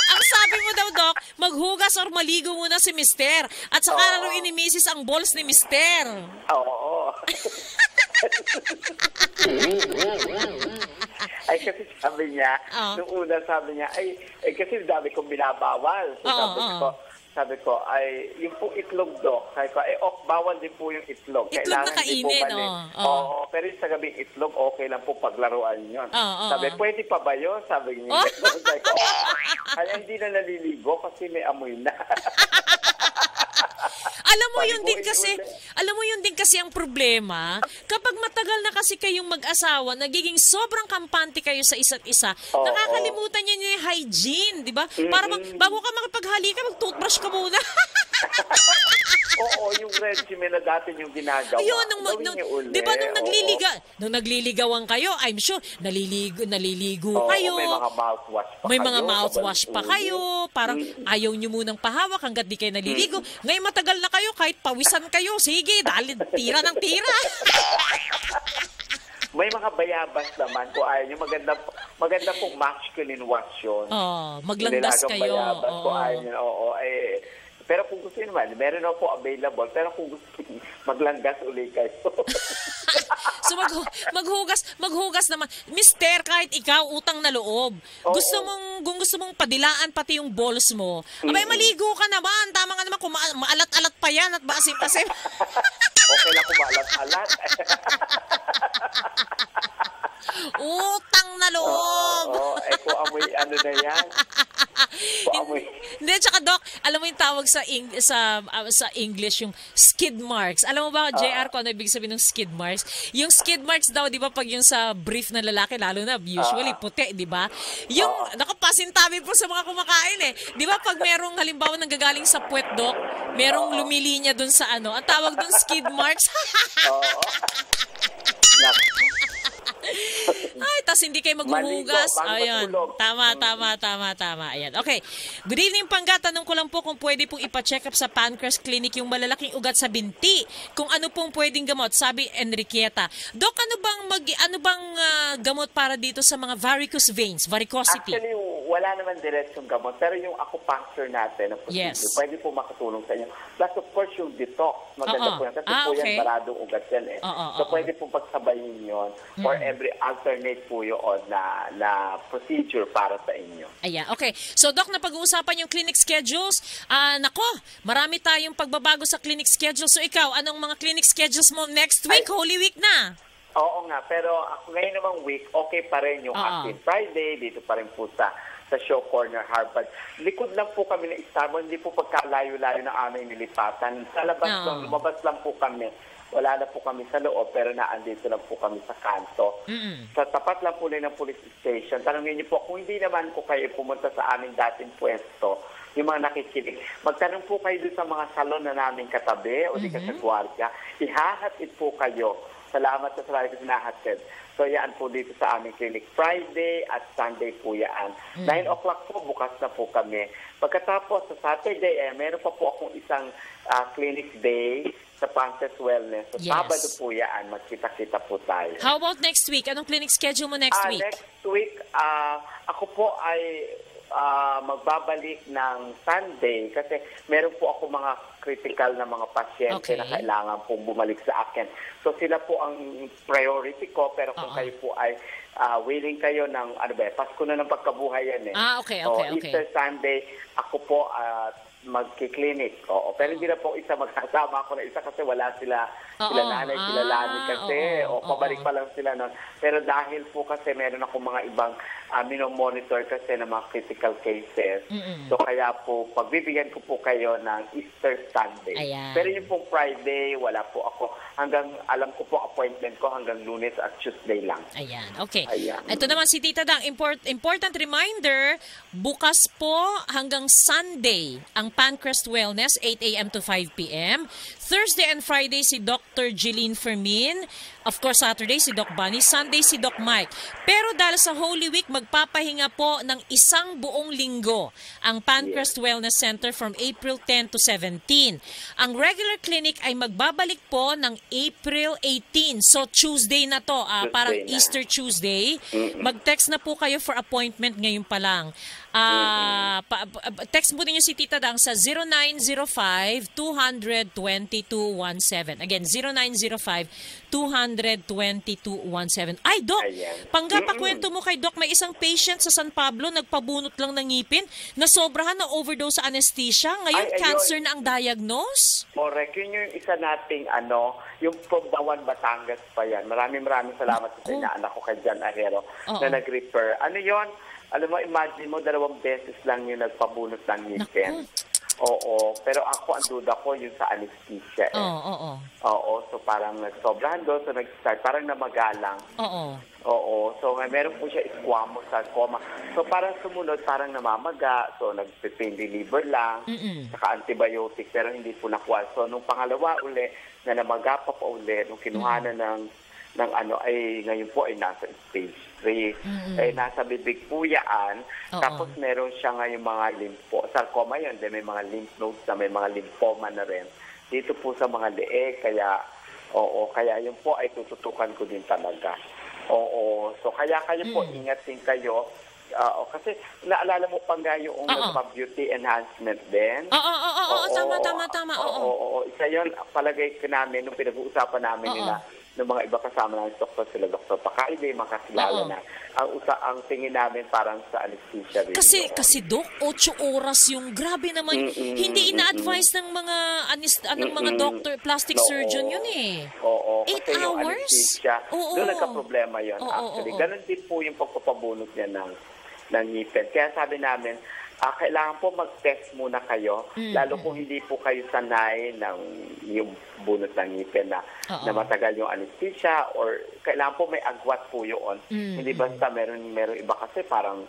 Ang sabi mo daw, Doc, maghugas or maligo muna si Mister. At saka laruin ni Mrs. ang balls ni Mister. Oo. Ay kasi sabi niya, nung una sabi niya, ay kasi dami kong binabawal. So sabi ko, ay yung po itlog, Doc. Sabi ko, bawal din po yung itlog. Itlog na kainin, Oo, pero yung sa gabing itlog, okay lang po paglaruan yun. Sabi, pwede pa ba yun? Sabi niya, sabi ko, kaya hindi na naliligo kasi may amoy na. Alam mo yun din kasi ang problema, kapag matagal na kasi kayong mag-asawa, nagiging sobrang kampante kayo sa isa't isa, nakakalimutan niyo yung hygiene, di ba? Para bago ka makipaghalikan, mag-toothbrush ka muna. Oo, yung regimen na dati yung ginagawa. Ayun, di ba nung nagliligawan kayo, I'm sure, naliligo kayo. May mga mouthwash pa May mga mouthwash pa kayo. Parang ayaw nyo munang pahawak hanggat di kayo naliligo. Ngayon matagal na kayo, kahit pawisan kayo, sige, dahil tira ng tira. May mga bayabas naman kung ayaw nyo. Maganda pong masculine wash yun. Maglandas kayo. Bayabas, kung ayaw nyo. Pero kung gusto nyo naman, meron ako po available. Pero kung gusto nyo, maglanggas ulit kayo. So maghugas naman. Mister, kahit ikaw, utang na loob. Kung gusto mong padilaan pati yung balls mo, abay, maligo ka naman. Tama nga naman kung maalat-alat pa yan at maasim-asim. Okay lang kung maalat-alat. Utang na loob. Kung amoy ano na yan. Hindi, tsaka Doc, alam mo yung tawag sa English, yung skid marks. Alam mo ba, JR, kung ano ibig sabihin ng skid marks? Yung skid marks daw, di ba, pag yung sa brief na lalaki, lalo na, usually, puti, di ba? Yung, pasintabi po sa mga kumakain eh. Di ba, pag merong, halimbawa, nanggagaling sa puwet, Doc, merong lumilinya dun sa ang tawag dun skid marks. Ay, tas hindi kayo maghuhugas. Ayan. Tama. Ayan. Okay. Good evening, Pangga. Tanong ko lang po kung pwede pong ipa-check up sa Pancreas Clinic yung malalaking ugat sa binti. Kung ano pong pwedeng gamot, sabi Enriqueta. Doc, ano bang gamot para dito sa mga varicose veins, varicosity? Actually, wala naman diretsong gamot. Pero yung acupuncture natin, pwede po makatulong sa inyo. Plus, of course, yung detox. Maganda po yan. Kasi po yan, baradong ugat yan eh. So, pwede po pagsabayin yun. Or every alternate po yun na procedure para sa inyo. Ayan, okay. So, Doc, napag-uusapan yung clinic schedules. Nako, marami tayong pagbabago sa clinic schedule. So, ikaw, anong mga clinic schedules mo next week? Holy Week na. Oo nga, pero ngayon namang week, okay pa rin yung Active Friday, dito pa rin po sa Show Corner Harvard. Likod lang po kami ng Starbucks, hindi po pagkalayo-layo na aming nilipatan. Sa labas lang, lumabas lang po kami. Wala na po kami sa loob, pero naandito lang po kami sa kanto. Sa tapat lang po ng police station. Tanungin niyo po, kung hindi naman po kayo pumunta sa aming dating pwesto, yung mga nakikinig, magtanong po kayo doon sa mga salon na namin katabi o di ka sa gwardiya, ihahatid po kayo. Salamat sa salamat na hinahatid. So, yan po dito sa aming clinic. Friday at Sunday po yan. 9 o'clock po, bukas na po kami. Pagkatapos, sa Saturday, meron pa po akong isang clinic day sa Pances Wellness. So, Sabado po yan. Magkita-kita po tayo. How about next week? Anong clinic schedule mo next week? Next week, ako po ay magbabalik ng Sunday kasi meron po ako mga critical na mga pasyente na kailangan pong bumalik sa akin. So sila po ang priority ko, pero kung kayo po ay willing kayo ng, Pasko na ng pagkabuhay yan eh. Okay. Easter Sunday, ako po magki-clinic. Pero hindi na po isa magkasama ako na isa kasi wala sila nanay, sila lani kasi. Pabalik pa lang sila nun. Pero dahil po kasi meron ako mga ibang minomonitor kasi ng mga critical cases. So kaya po, pagbibigyan ko po kayo ng Easter Sunday. Ayan. Pero yung pong Friday, wala po ako. Alam ko po appointment ko hanggang Lunes at Tuesday lang. Ayan, okay. Ayan. Ito naman si Tita Dang, important reminder, bukas po hanggang Sunday ang Pancrest Wellness, 8 a.m. to 5 p.m. Thursday and Friday si Dr. Jeline Fermin. Of course, Saturday si Doc Bunny. Sunday si Doc Mike. Pero dahil sa Holy Week, magpapahinga po ng isang buong linggo ang Pancrest Wellness Center from April 10 to 17. Ang regular clinic ay magbabalik po ng April 18. So, Tuesday na to. Parang Easter Tuesday. Mag-text na po kayo for appointment ngayon pa lang. Text mo niyo si Tita Dang sa 0905-200-2217. Again, 0905-200-2217. Ay, Doc, panggapakwento mo kay Doc, may isang patient sa San Pablo, nagpabunot lang ng ngipin, na sobrahan na overdose sa anesthesia. Ngayon, cancer na ang diagnose. Correct. Yun yung isa nating yung from Bawan, Batangas pa yan. Maraming salamat sa anak ko kay Jan Ahero na nag-refer. Ano yun? Alam mo, imagine mo, 2 beses lang yung nagpabunot ng ngipin. Oo. Pero ako, ang duda ko yung sa anesthesia. Oo. So, parang nagsobrahan doon. So, nag-start. Parang namagalang. Oo. So, meron po siya squamous sarcoma. So, parang sumunod, parang namamaga. So, nag-pain reliever lang. Saka antibiotic. Pero hindi po nakuha. So, nung pangalawa uli, na namaga pa uli, nung kinuhanan ng ay ngayon po ay nasa stage 3. Ay nasa bibig po yan. Tapos meron siya ngayon mga sarcoma yun. Then may mga lymph nodes na may mga lymphoma na rin. Dito po sa mga leeg. Kaya yun po ay tututukan ko din talaga. So kaya kayo po, ingat din kayo. Kasi naalala mo pa nga yung beauty enhancement din. Tama. Isa yun, palagay ko namin, nung pinag-uusapan namin nila, ng mga iba kasama namin, sila Dr. Pakaibe, makakilala na. Ang tingin namin parang sa anesthesia rin. Kasi Doc, 8 oras yung grabe naman. Hindi ina-advise ng mga doctor, plastic surgeon yun eh. 8 hours? Doon nagka-problema yun. Actually, ganun din po yung pagpapabunot niya ng ngipin. Kaya sabi namin, kailangan po mag-test muna kayo, lalo kung hindi po kayo sanay ng yung bunot ng ngipin na matagal yung anesthesia, or kailangan po may agwat po yun. Hindi basta meron iba kasi parang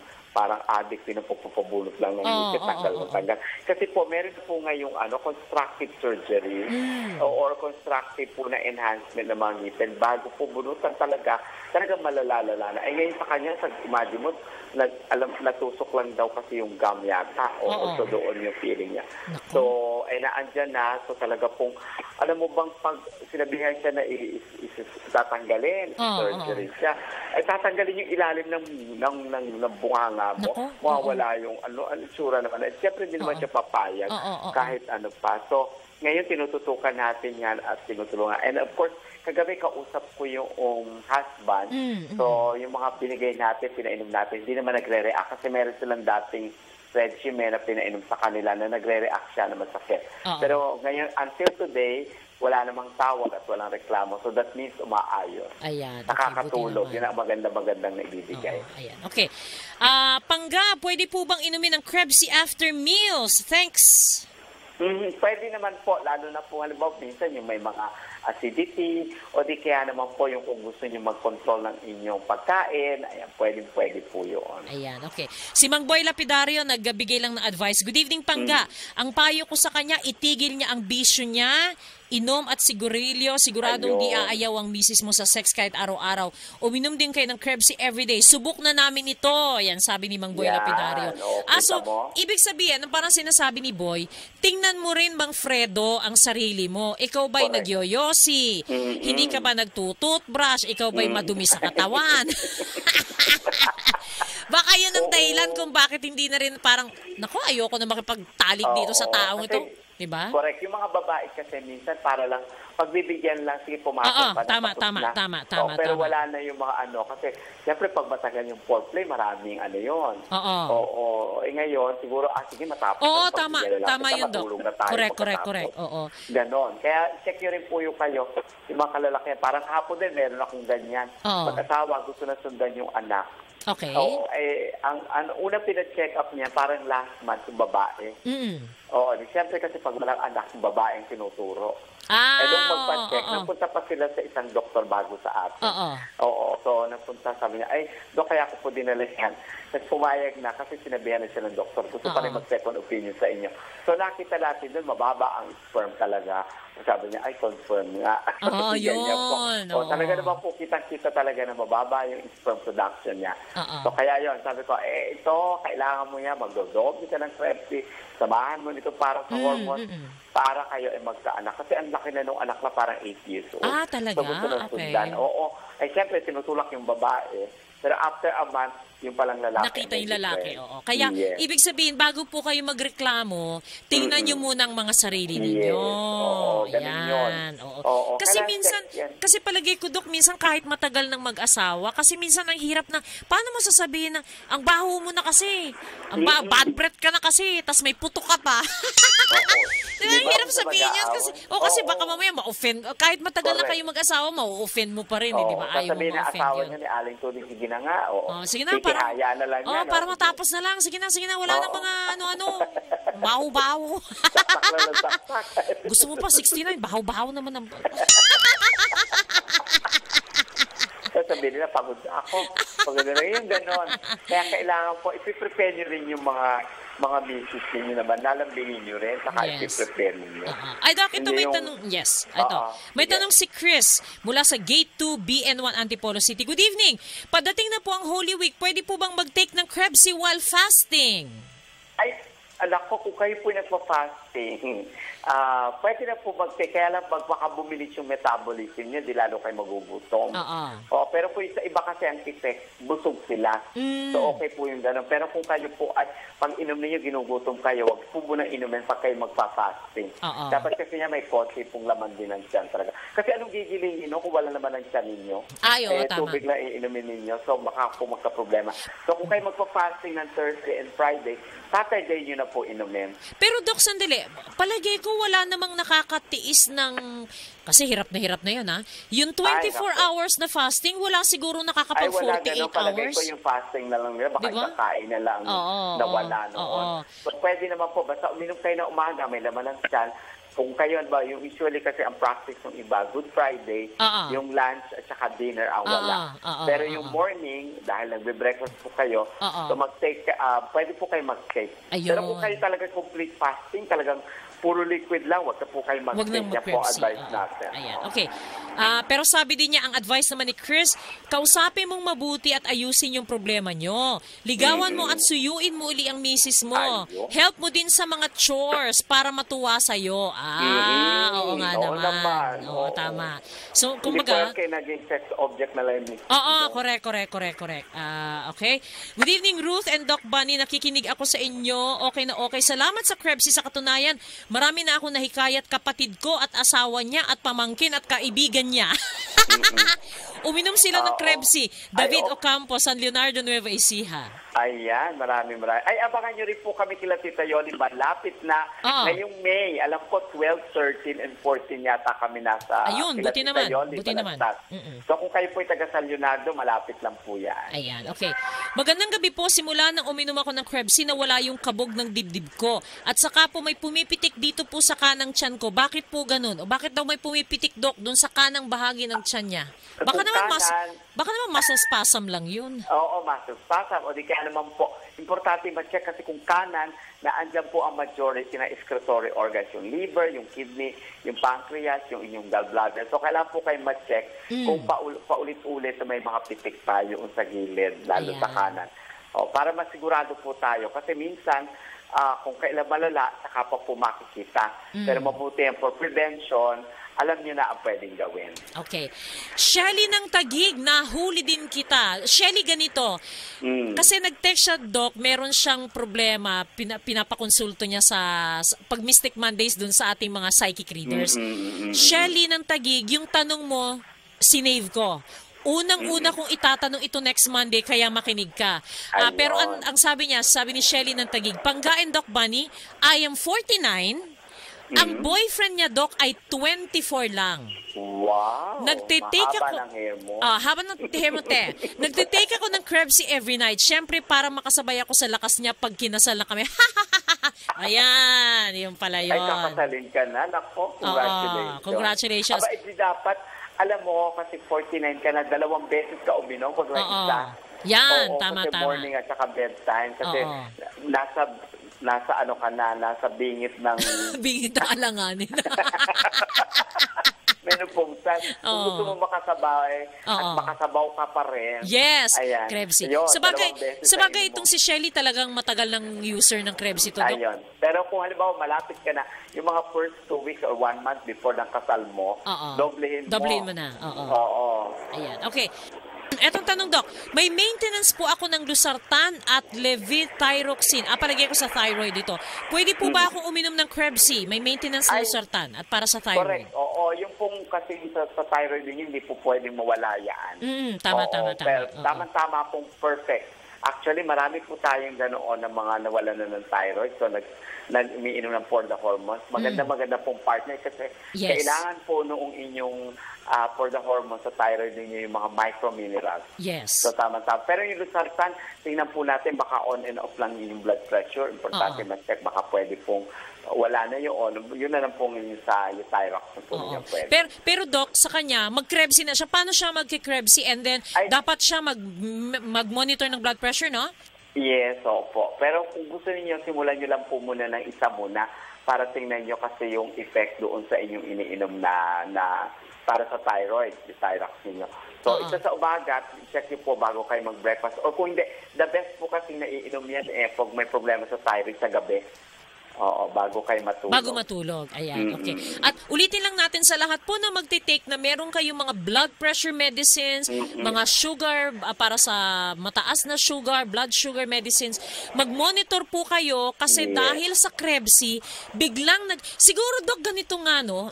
addict din ang pagpapabunot lang ng ngipin, tanggal. Kasi po, meron po ngayong constructive surgery or constructive po na enhancement ng mga ngipin bago po bunutan talaga malala na. Ay ngayon sa kanya, imagine mo, natusok lang daw kasi yung gum yata o so doon yung feeling niya. So, ay naandyan na. So talaga pong, alam mo bang pag sinabihan nga siya na tatanggalin, surgery siya. Ay tatanggalin yung ilalim ng bunganga mo. Mawawala yung itsura naman. At siyempre hindi naman siya papayag kahit ano pa. So, ngayon tinututukan natin yan at tinutulungan. And of course, kagabi kausap ko yung husband. So, yung mga binigay natin, pinainom natin, hindi naman nagre-react kasi meron silang dating regimen na pinainom sa kanila na nagre-react siya na masakit. Pero ngayon, until today, wala namang tawag at walang reklamo. So that means umaayos. Ayan. Nakakatulog. Yun ang magandang naibibigay. Ayan. Okay. Pangga, pwede po bang inumin ng Krebsy after meals? Thanks. Pwede naman po, lalo na po halimbawa minsan yung may mga acidity o di kaya naman po yung kung gusto niyo mag-control ng inyong pagkain, ayan, pwede po yun. Ayan, okay. Si Mang Boy Lapidario nagbigay lang ng advice. Good evening, Pangga. Ang payo ko sa kanya, itigil niya ang bisyo niya, inom at sigarilyo, siguradong di aayaw ang misis mo sa sex kahit araw-araw. Uminom din kayo ng Krebsy everyday. Subok na namin ito. Yan, sabi ni Mang Boy Lapidario. So, ibig sabihin, parang sinasabi ni Boy, tingnan mo rin, Mang Fredo, ang sarili mo. Ikaw ba'y nagyoyosi? Hindi ka ba nagtututbrush? Ikaw ba'y madumi sa katawan? Baka yun ang dahilan kung bakit hindi na rin parang, naku, ayoko na makipagtalik dito sa taong ito. Diba? Correct. Yung mga babae kasi minsan para lang, pagbibigyan lang, sige pumasok ka na. Tama. Pero wala na yung mga kasi siyempre pag matagal yung foreplay, maraming yun. Oo. Ngayon, siguro, sige matapos. Oo, tama yun, Dok. Correct. Oo. Ganon. Kaya check nyo rin po yung kayo, yung mga kalalakihan. Parang hapon din, meron akong ganyan. Pag-asawa, gusto na sundan yung anak. Okay. Ang unang pina-check up niya, parang last month, yung babae. Oo, siyempre kasi pag walang anak, yung babae ang tinuturo. Nung magpa-check, napunta pa sila sa isang doktor bago sa atin. Oo, so napunta, sabi niya, Dok, kaya ako po dinala yan. Tapos pumayag na kasi sinabihan na siya ng doktor. Gusto pa rin mag-second opinion sa inyo. So nakita natin doon, mababa ang sperm talaga. Sabi niya, confirm nga. Yun. Talaga naman po, kitang-kita talaga na mababa yung sperm production niya. So kaya yun, sabi ko, ito, kailangan mo yan, magdodobi ka ng Krebsy, samahan mo nito para sa hormone, para kayo ay magkaanak. Kasi ang laki na nung anak na parang 8 years old. Talaga? So gusto na sundan. Oo. Siyempre, tinutulak yung babae. Pero after a month, yung palang lalaki. Nakita yung lalaki, oo. Kaya, ibig sabihin, bago po kayo magreklamo, tingnan nyo muna ang mga sarili ninyo. Yan. Oo. Kasi minsan, kasi palagay ko, Dok, minsan kahit matagal ng mag-asawa, kasi minsan ang hirap na, paano mo sasabihin na, ang baho mo na kasi, bad breath ka na kasi, tas may putok ka pa. Diba, hirap sabihin yan kasi baka mamaya ma-offend. Kahit matagal na kayo mag-asawa, ma-offend mo pa rin, di ba? Ayaw mo ma-offend yun. Asawa niya ni Aling Tuloy, sige na nga. Sige na, para matapos na lang. Sige na, wala nang mga baho-baho. Gusto mo pa 69, baho-baho naman ang... Sabihin nila, pagod na ako. Pagod na yung ganon. Kaya kailangan po, ipiprepare nyo rin yung mga misis ninyo naman. Lalambingin nyo rin, saka ipiprepare nyo. Ay, Doc, ito may tanong. Yes, ito. May tanong si Chris mula sa Gate 2, BN1, Antipolo City. Good evening. Padating na po ang Holy Week. Pwede po bang mag-take ng Krebsy while fasting? Anak ko, kung kayo po nagpa-fasting, pwede na po mag-take. Kaya lang, baka bumilis yung metabolism niya, di lalo kayo magugutom. Pero po sa iba kasi ang effect, busog sila. So, okay po yung gano'n. Pero kung kayo po ay, pag inom ninyo, ginugutom kayo, wag po muna inumin pag kayo magpa-fasting. Dapat kasi niya may konti pong laman din ng tiyan talaga. Kasi anong gigilingin kung wala naman ng tiyan ninyo? Tama. Tubig lang iinumin ninyo. So, baka po magka-problema. So, kung kayo magpa-fasting ng Thursday and Friday, Saturday nyo na po inumin. Pero Doc, sandali, palagay ko wala namang nakakatiis ng... Kasi hirap na yan, ha? Yung 24 hours na fasting, wala siguro nakakapag 48 hours. Palagay ko yung fasting na lang nila. Baka kakain na lang nawala noon. So, pwede naman po, basta uminom kayo na umaga, may laman ng tiyan. Kung kayo, yung usually kasi ang practice ng iba, Good Friday, yung lunch at saka dinner ang wala. Pero yung morning, dahil nagbe-breakfast po kayo, so mag-take, pwede po kayo mag-take. Pero kung kayo talaga complete fasting, talagang puro liquid lang, wag na po kayo mag-take. Yan po advice natin. Ayan, okay. Pero sabi din niya, ang advice naman ni Chris, kausapin mong mabuti at ayusin yung problema nyo. Ligawan mo at suyuin mo uli ang misis mo. Help mo din sa mga chores para matuwa sa'yo. Oo nga naman. Oo, tama. So, kumbaga... Hindi po naging sex object na lang. Oo, correct. Okay. Good evening, Ruth and Doc Bunny. Nakikinig ako sa inyo. Okay na okay. Salamat sa Krebsy. Sa katunayan, marami na akong nahikayat kapatid ko at asawa niya at pamangkin at kaibigan niya. Uminom sila ng Krebsy. David Ocampo, San Leonardo, Nueva Ecija. Ayan, marami. Ay, abangan nyo rin po kami kila Tita Yoli. Malapit na ngayong May. Alam ko, 12, 13, and 14 yata kami nasa ayun, kila buti Tita naman. Yoli. Buti naman. So kung kayo po ay taga San Leonardo, malapit lang po yan. Ayan, okay. Magandang gabi po. Simula nang uminom ako ng Krebsy, nawala yung kabog ng dibdib ko. At saka po may pumipitik dito po sa kanang tiyan ko. Bakit po ganun? O bakit daw may pumipitik, Doc, dun sa kanang bahagi ng tiyan niya? Baka naman muscle spasm lang yun. Oo, muscle spasm. O di kaya naman po, importante ma-check kasi kung kanan, na andyan po ang majority na excretory organs, yung liver, yung kidney, yung pancreas, yung inyong gallbladder. So, kailangan po kayo ma-check kung paulit-ulit may mga pitik pa yung sa gilid, lalo sa kanan. O, para masigurado po tayo. Kasi minsan, kung kailan malala, saka pa po makikita. Pero mabuti yan for prevention, alam niyo na ang pwedeng gawin. Okay. Shelly ng Taguig, nahuli din kita. Shelly, ganito. Kasi nag-text siya, Doc, meron siyang problema, pinapakonsulto niya sa pag Mystic Mondays dun sa ating mga psychic readers. Shelly ng Taguig, yung tanong mo, sinave ko. Unang-una kong itatanong ito next Monday, kaya makinig ka. Pero ang sabi niya, sabi ni Shelly ng Taguig, Panggain, Doc Bunny, I am 49. Ang boyfriend niya, Doc, ay 24 lang. Wow! Mahaba ng hair mo. Haba ng hair mo, te. Nagtitake ako ng Krebsy every night. Siyempre, para makasabay ako sa lakas niya pag kinasal na kami. Ayan, yung pala yun. Ay, kakasalin ka na. Nako, congratulations. Congratulations. Aba, hindi dapat, alam mo, kasi 49 ka na, 2 beses ka uminom pag isa. Yan, tama. Kasi morning at saka bedtime. Kasi nasa ano ka na, nasa bingit ng... bingit ng alanganin. Menopausan. Kung gusto mo makasabay at makasabaw ka pa rin. Yes, ayan. Krebsy. Ayun, Sabagay itong si Shelly talagang matagal ng user ng Krebsy to, Doc. Ayun. Pero kung halimbawa malapit ka na, yung mga first 2 weeks or 1 month before ng kasal mo, doblehin mo na. Oo. Ayan. Okay. Etong tanong, Doc, may maintenance po ako ng Losartan at Levithyroxine. Palagay ko sa thyroid ito. Pwede po ba akong uminom ng Krebsy? May maintenance ng Losartan at para sa thyroid. Correct. Oo, yung pong kasi sa thyroid din, hindi po pwedeng mawala yan. Tama. Pero tama pong perfect. Actually, marami po tayong ganoon ng mga nawalan na ng thyroid. So, umiinom ng for the hormones. Maganda pong partner kasi kailangan po noong inyong for the hormones sa thyroid ninyo yung mga microminerals. Yes. So, tama. Pero yung Losartan, tingnan po natin, baka on and off lang yung blood pressure. Importante ma-check, baka pwede pong wala na yun na lang pong yung sa thyroid. Pero Doc, sa kanya, mag-Krebsy na siya. Paano siya mag-Krebsy? And then, dapat siya mag-monitor ng blood pressure, no? Yes, opo. Pero kung gusto niyo, simulan niyo lang po muna ng isa muna para tingnan niyo kasi yung effect doon sa inyong iniinom na para sa thyroid, yung thyroid niyo. So, isa sa umaga, check niyo po bago kayo mag-breakfast. O kung hindi, the best po kasi naiinom yan pag may problema sa thyroid sa gabi. Oo, bago kayo matulog. Bago matulog. Ayan, okay. At ulitin lang natin sa lahat po na magtitake na meron kayong mga blood pressure medicines, mga sugar, para sa mataas na sugar, blood sugar medicines. Mag-monitor po kayo kasi dahil sa Krebsy, biglang siguro, Doc, ganito nga, no?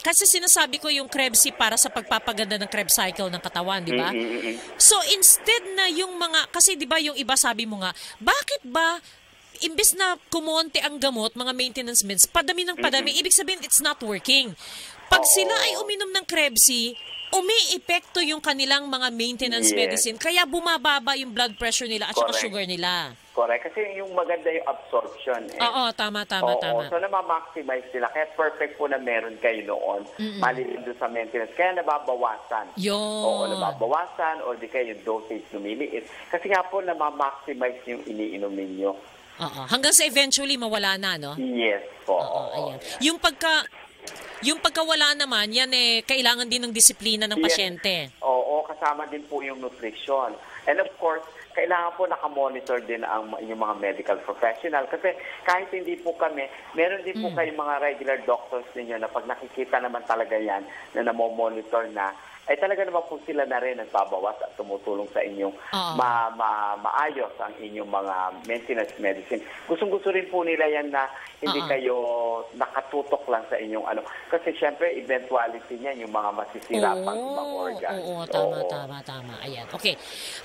Kasi sinasabi ko yung Krebsy para sa pagpapaganda ng Krebs cycle ng katawan, di ba? So, instead na yung mga, kasi di ba yung iba sabi mo nga, bakit ba imbes na kumonte ang gamot, mga maintenance meds, padami ng padami, ibig sabihin it's not working. Pag sila ay uminom ng Krebsy, umi-epekto yung kanilang mga maintenance medicine, kaya bumababa yung blood pressure nila at saka sugar nila. Correct. Kasi yung maganda yung absorption. Oo, tama. So, na-maximize sila. Kaya perfect po na meron kayo noon. Malilim doon sa maintenance. Kaya nababawasan. Oo, nababawasan o di kaya yung dosage lumiliit. Kasi nga po, na-maximize yung iniinom ninyo. Hanggang sa eventually mawala na, no? Yes po. Ayan. Yung pagka Yung pagkawala naman, yan kailangan din ng disiplina ng pasyente. Oo, kasama din po yung nutrition. And of course, kailangan po nakamonitor din yung mga medical professional. Kasi kahit hindi po kami, meron din po kayong mga regular doctors ninyo na pag nakikita naman talaga yan na namomonitor na, ay talaga naman po sila na rin nagbabawas at tumutulong sa inyong maayos ang inyong mga maintenance medicine. Gustong-gusto rin po nila yan na hindi kayo nakatutok lang sa inyong ano. Kasi syempre, eventuality niyan yung mga masisira pang ibang organs. Oo, tama. Ayan. Okay.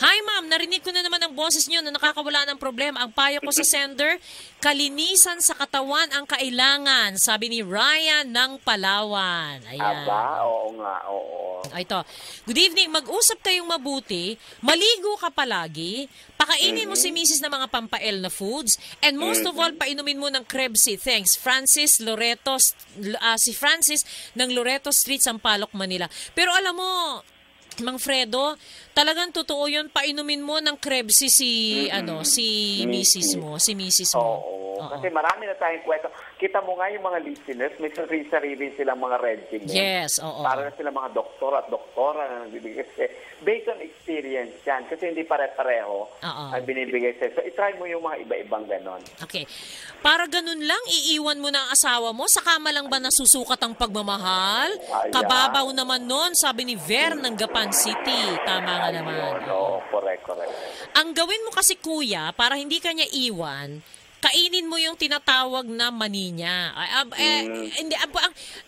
Hi, ma'am. Narinig ko na naman ang boses niyo na nakakawala ng problema. Ang payo ko sa sender, kalinisan sa katawan ang kailangan, sabi ni Ryan ng Palawan. Ayan. Aba, oo nga, oo. Ito. Good evening. Mag-usap kayong mabuti. Maligo ka palagi. Pakainin mo si Mrs. ng mga pampael na foods. And most of all, painumin mo ng Krebsy. Thanks. Francis Loreto, si Francis ng Loreto Street, Sampaloc, Manila. Pero alam mo, Mang Fredo, talagang totoo 'yun, painumin mo ng Krebsy si Mrs. mo, Oo. Kasi marami na tayong kwento. Kita mo nga yung mga listeners, may sarili silang mga regimen. Yes, oo. Para na sila mga doktor at doktora na nagbibigay. Kasi based on experience yan. Kasi hindi pare-pareho ang binibigay sa'yo. So, itry mo yung mga iba-ibang ganon. Okay. Para ganun lang, iiwan mo na ang asawa mo? Sa kama lang ba nasusukat ang pagmamahal? Kababaw naman nun, sabi ni Ver ng Gapan City. Tama nga naman. Oo, correct. Ang gawin mo kasi, kuya, para hindi ka niya iwan, kainin mo yung tinatawag na mani niya.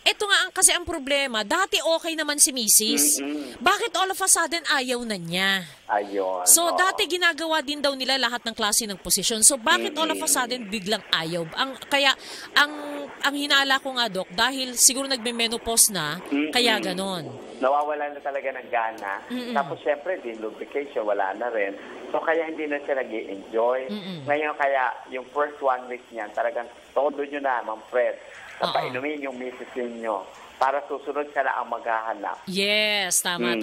Ito nga kasi ang problema, dati okay naman si Mrs. Bakit all of a sudden ayaw na niya? Ayun. So, dati ginagawa din daw nila lahat ng klase ng posisyon. So, bakit all of a sudden biglang ayaw? Kaya, ang hinala ko nga, Dok, dahil siguro nagme-menopause na, kaya ganon. Nawawala na talaga ng gana. Tapos, syempre, din lubrication, wala na rin. So, kaya hindi na siya nag-i-enjoy. Ngayon, kaya yung first 1 week niyan, talagang todo nyo na, Ma'am Fred, painumin yung misis ninyo para susunod siya na ang maghahanap. Yes, tama.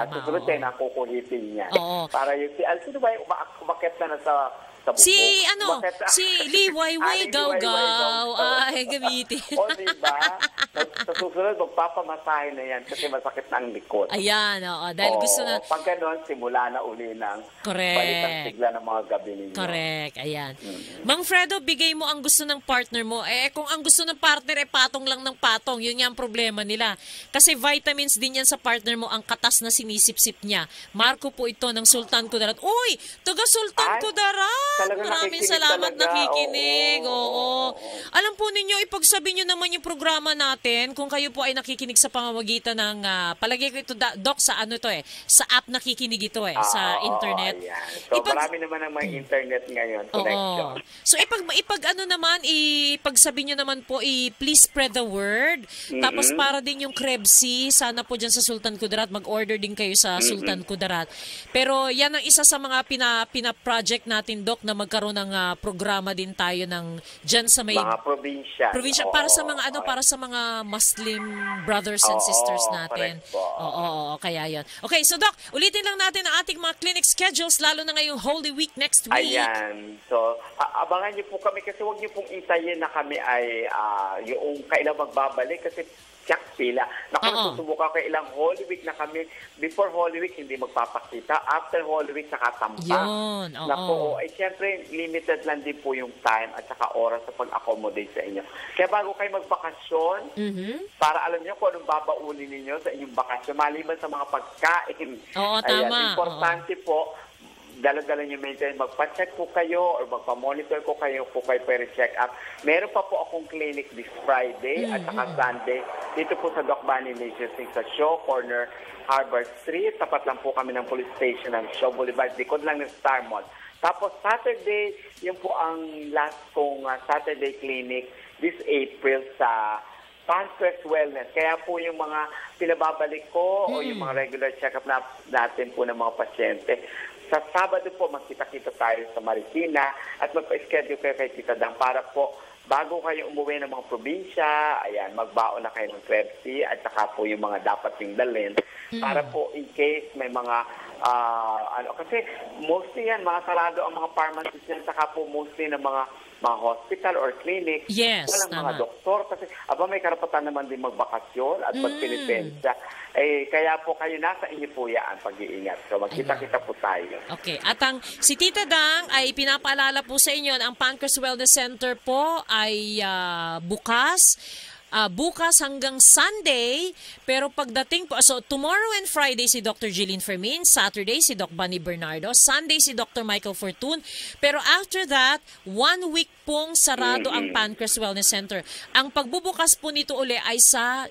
Susunod siya na kukulitin niya. Para yung sino ba yung umakit na sa bubong? Si Liwayway Gaw-Gaw. Ay, gamitin. O, diba? Sa susunod, magpapamasahe na yan kasi masakit na ang likod. Ayan, dahil gusto na... Pag gano'n, simula na uli ng balitan sigla ng mga gabi ninyo. Correct, ayan. Mang Fredo, bigay mo ang gusto ng partner mo. Kung ang gusto ng partner, patong lang ng patong. Yun yung problema nila. Kasi vitamins din yan sa partner mo, ang katas na sinisip-sip niya. Marco po ito ng Sultan Kudarat. Uy! Taga Sultan Kudarat! Maraming salamat, nakikinig. Oo. Alam po ninyo, ipagsabi nyo naman yung programa natin kung kayo po ay nakikinig sa pamamagitan ng palagay ko ito, Doc, sa sa app nakikinig ito sa internet. So, marami naman ang mga internet ngayon. Connection. So, ipagsabi nyo naman po, please spread the word. Tapos para din yung Krebsy, sana po dyan sa Sultan Kudarat, mag-order din kayo sa Sultan Kudarat. Pero yan ang isa sa mga pina-project natin, Doc, na magkaroon ng programa din tayo ng dyan sa may mga probinsya. Para sa mga para sa mga Muslim brothers and sisters natin. Oo, kaya 'yon. Okay, so Doc, ulitin lang natin ang ating mga clinic schedules lalo na ngayong Holy Week next week. Ayan. So, abangan niyo po kami kasi huwag niyo pong intayin na kami ay yung kailan magbabalik kasi pila. Susubukan ko ilang Holy Week na kami. Before Holy Week, hindi magpapakita. After Holy Week, saka tampa. Yun, Siyempre, limited lang din po yung time at saka oras sa pag-accommodate sa inyo. Kaya bago kayo magbakasyon, para alam niyo kung anong babaunin ninyo sa inyong bakasyon, maliban sa mga pagkain. Tama. Importante po, dala-dala nyo maintain, magpa-check po kayo or magpa-monitor ko kayo po kayo pwede check up. Meron pa po akong clinic this Friday at saka Sunday dito po sa Doc Manny Leisure sa Shaw Corner, Harvard Street. Tapat lang po kami ng police station ng Shaw Boulevard. Likod lang ng Star Mall. Tapos Saturday, yun po ang last kong Saturday clinic this April sa Pancreas Wellness. Kaya po yung mga pinababalik ko o yung mga regular check-up natin po ng mga pasyente, sa Sabado po, magkita-kita tayo sa Marikina at magpa-schedule kayo kay Tita Dang para po bago kayo umuwi ng mga probinsya, ayan, magbaon na kayo ng Krebsy at saka po yung mga dapat yung dalhin para po in case may mga kasi mostly yan, mga sarado ang mga pharmacies yan, saka po mostly ng mga hospital or clinic. Yes, walang mga doktor kasi may karapatan naman din magbakasyon at magpinipensya. Kaya po kayo nasa inyo po yan pag-iingat. So magkita-kita po tayo. Okay. At si Tita Dang ay pinapaalala po sa inyo ang Pancras Wellness Center po ay bukas hanggang Sunday, pero pagdating po, so tomorrow and Friday si Dr. Jillian Fermin, Saturday si Doc Bunny Bernardo, Sunday si Dr. Michael Fortun, pero after that, 1 week pong sarado ang Pancras Wellness Center. Ang pagbubukas po nito uli ay sa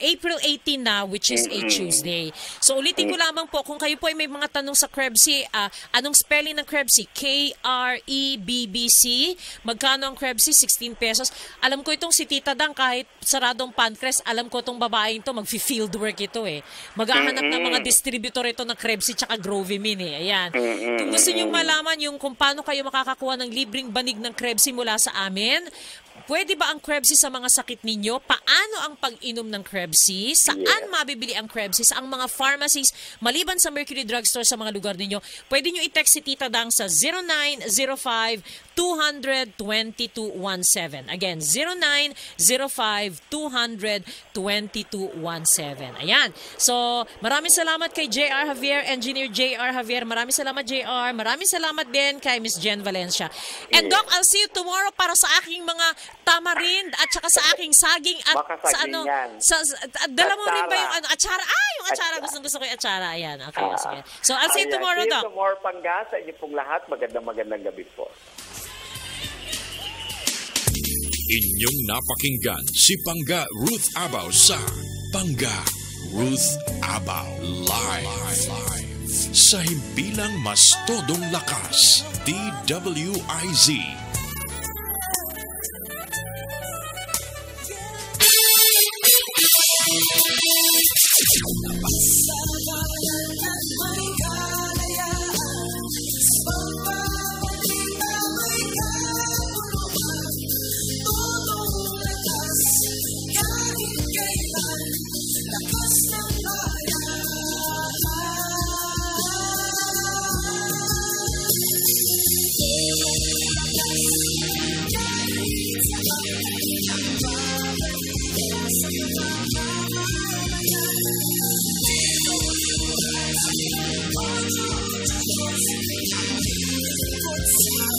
April 18 na, which is a Tuesday. So ulitin ko lamang po, kung kayo po ay may mga tanong sa Krebsy, anong spelling ng Krebsy? K-R-E-B-B-C. Magkano ang Krebsy? 16 pesos. Alam ko itong si Tita Dang, kahit saradong Pancras, alam ko itong babaeng to, mag-field work ito eh. Maghahanap ng mga distributor ito ng Krebsy tsaka Grovimin eh. Ayan. Kung gusto nyo malaman yung kung paano kayo makakakuha ng libreng banig ng Krebsy mula sa amin, pwede ba ang Krebsy sa mga sakit ninyo? Paano ang pag-inom ng Krebsy? Saan mabibili ang Krebsy? Sa ang mga pharmacies, maliban sa Mercury Drugstore sa mga lugar ninyo, pwede nyo i-text si Tita Dang sa 0905-200-2217. Again, 0905-200-2217. Ayan. So, maraming salamat kay J.R. Javier, Engineer J.R. Javier. Maraming salamat, J.R. Maraming salamat din kay Miss Jen Valencia. And Doc, I'll see you tomorrow para sa aking mga tamarind at saka sa aking saging at sa ano dala mo rin ba yung atsara? Yung atsara, gusto ko yung atsara. Ayan, okay. So I'll see you tomorrow, Doc. See you tomorrow, Pangga, sa inyo pong lahat. Magandang gabi po. Inyong napakinggan si Pangga Ruth Abaw sa Pangga Ruth Abaw Live. Sa himpilang mas todong lakas, DWIZ. What's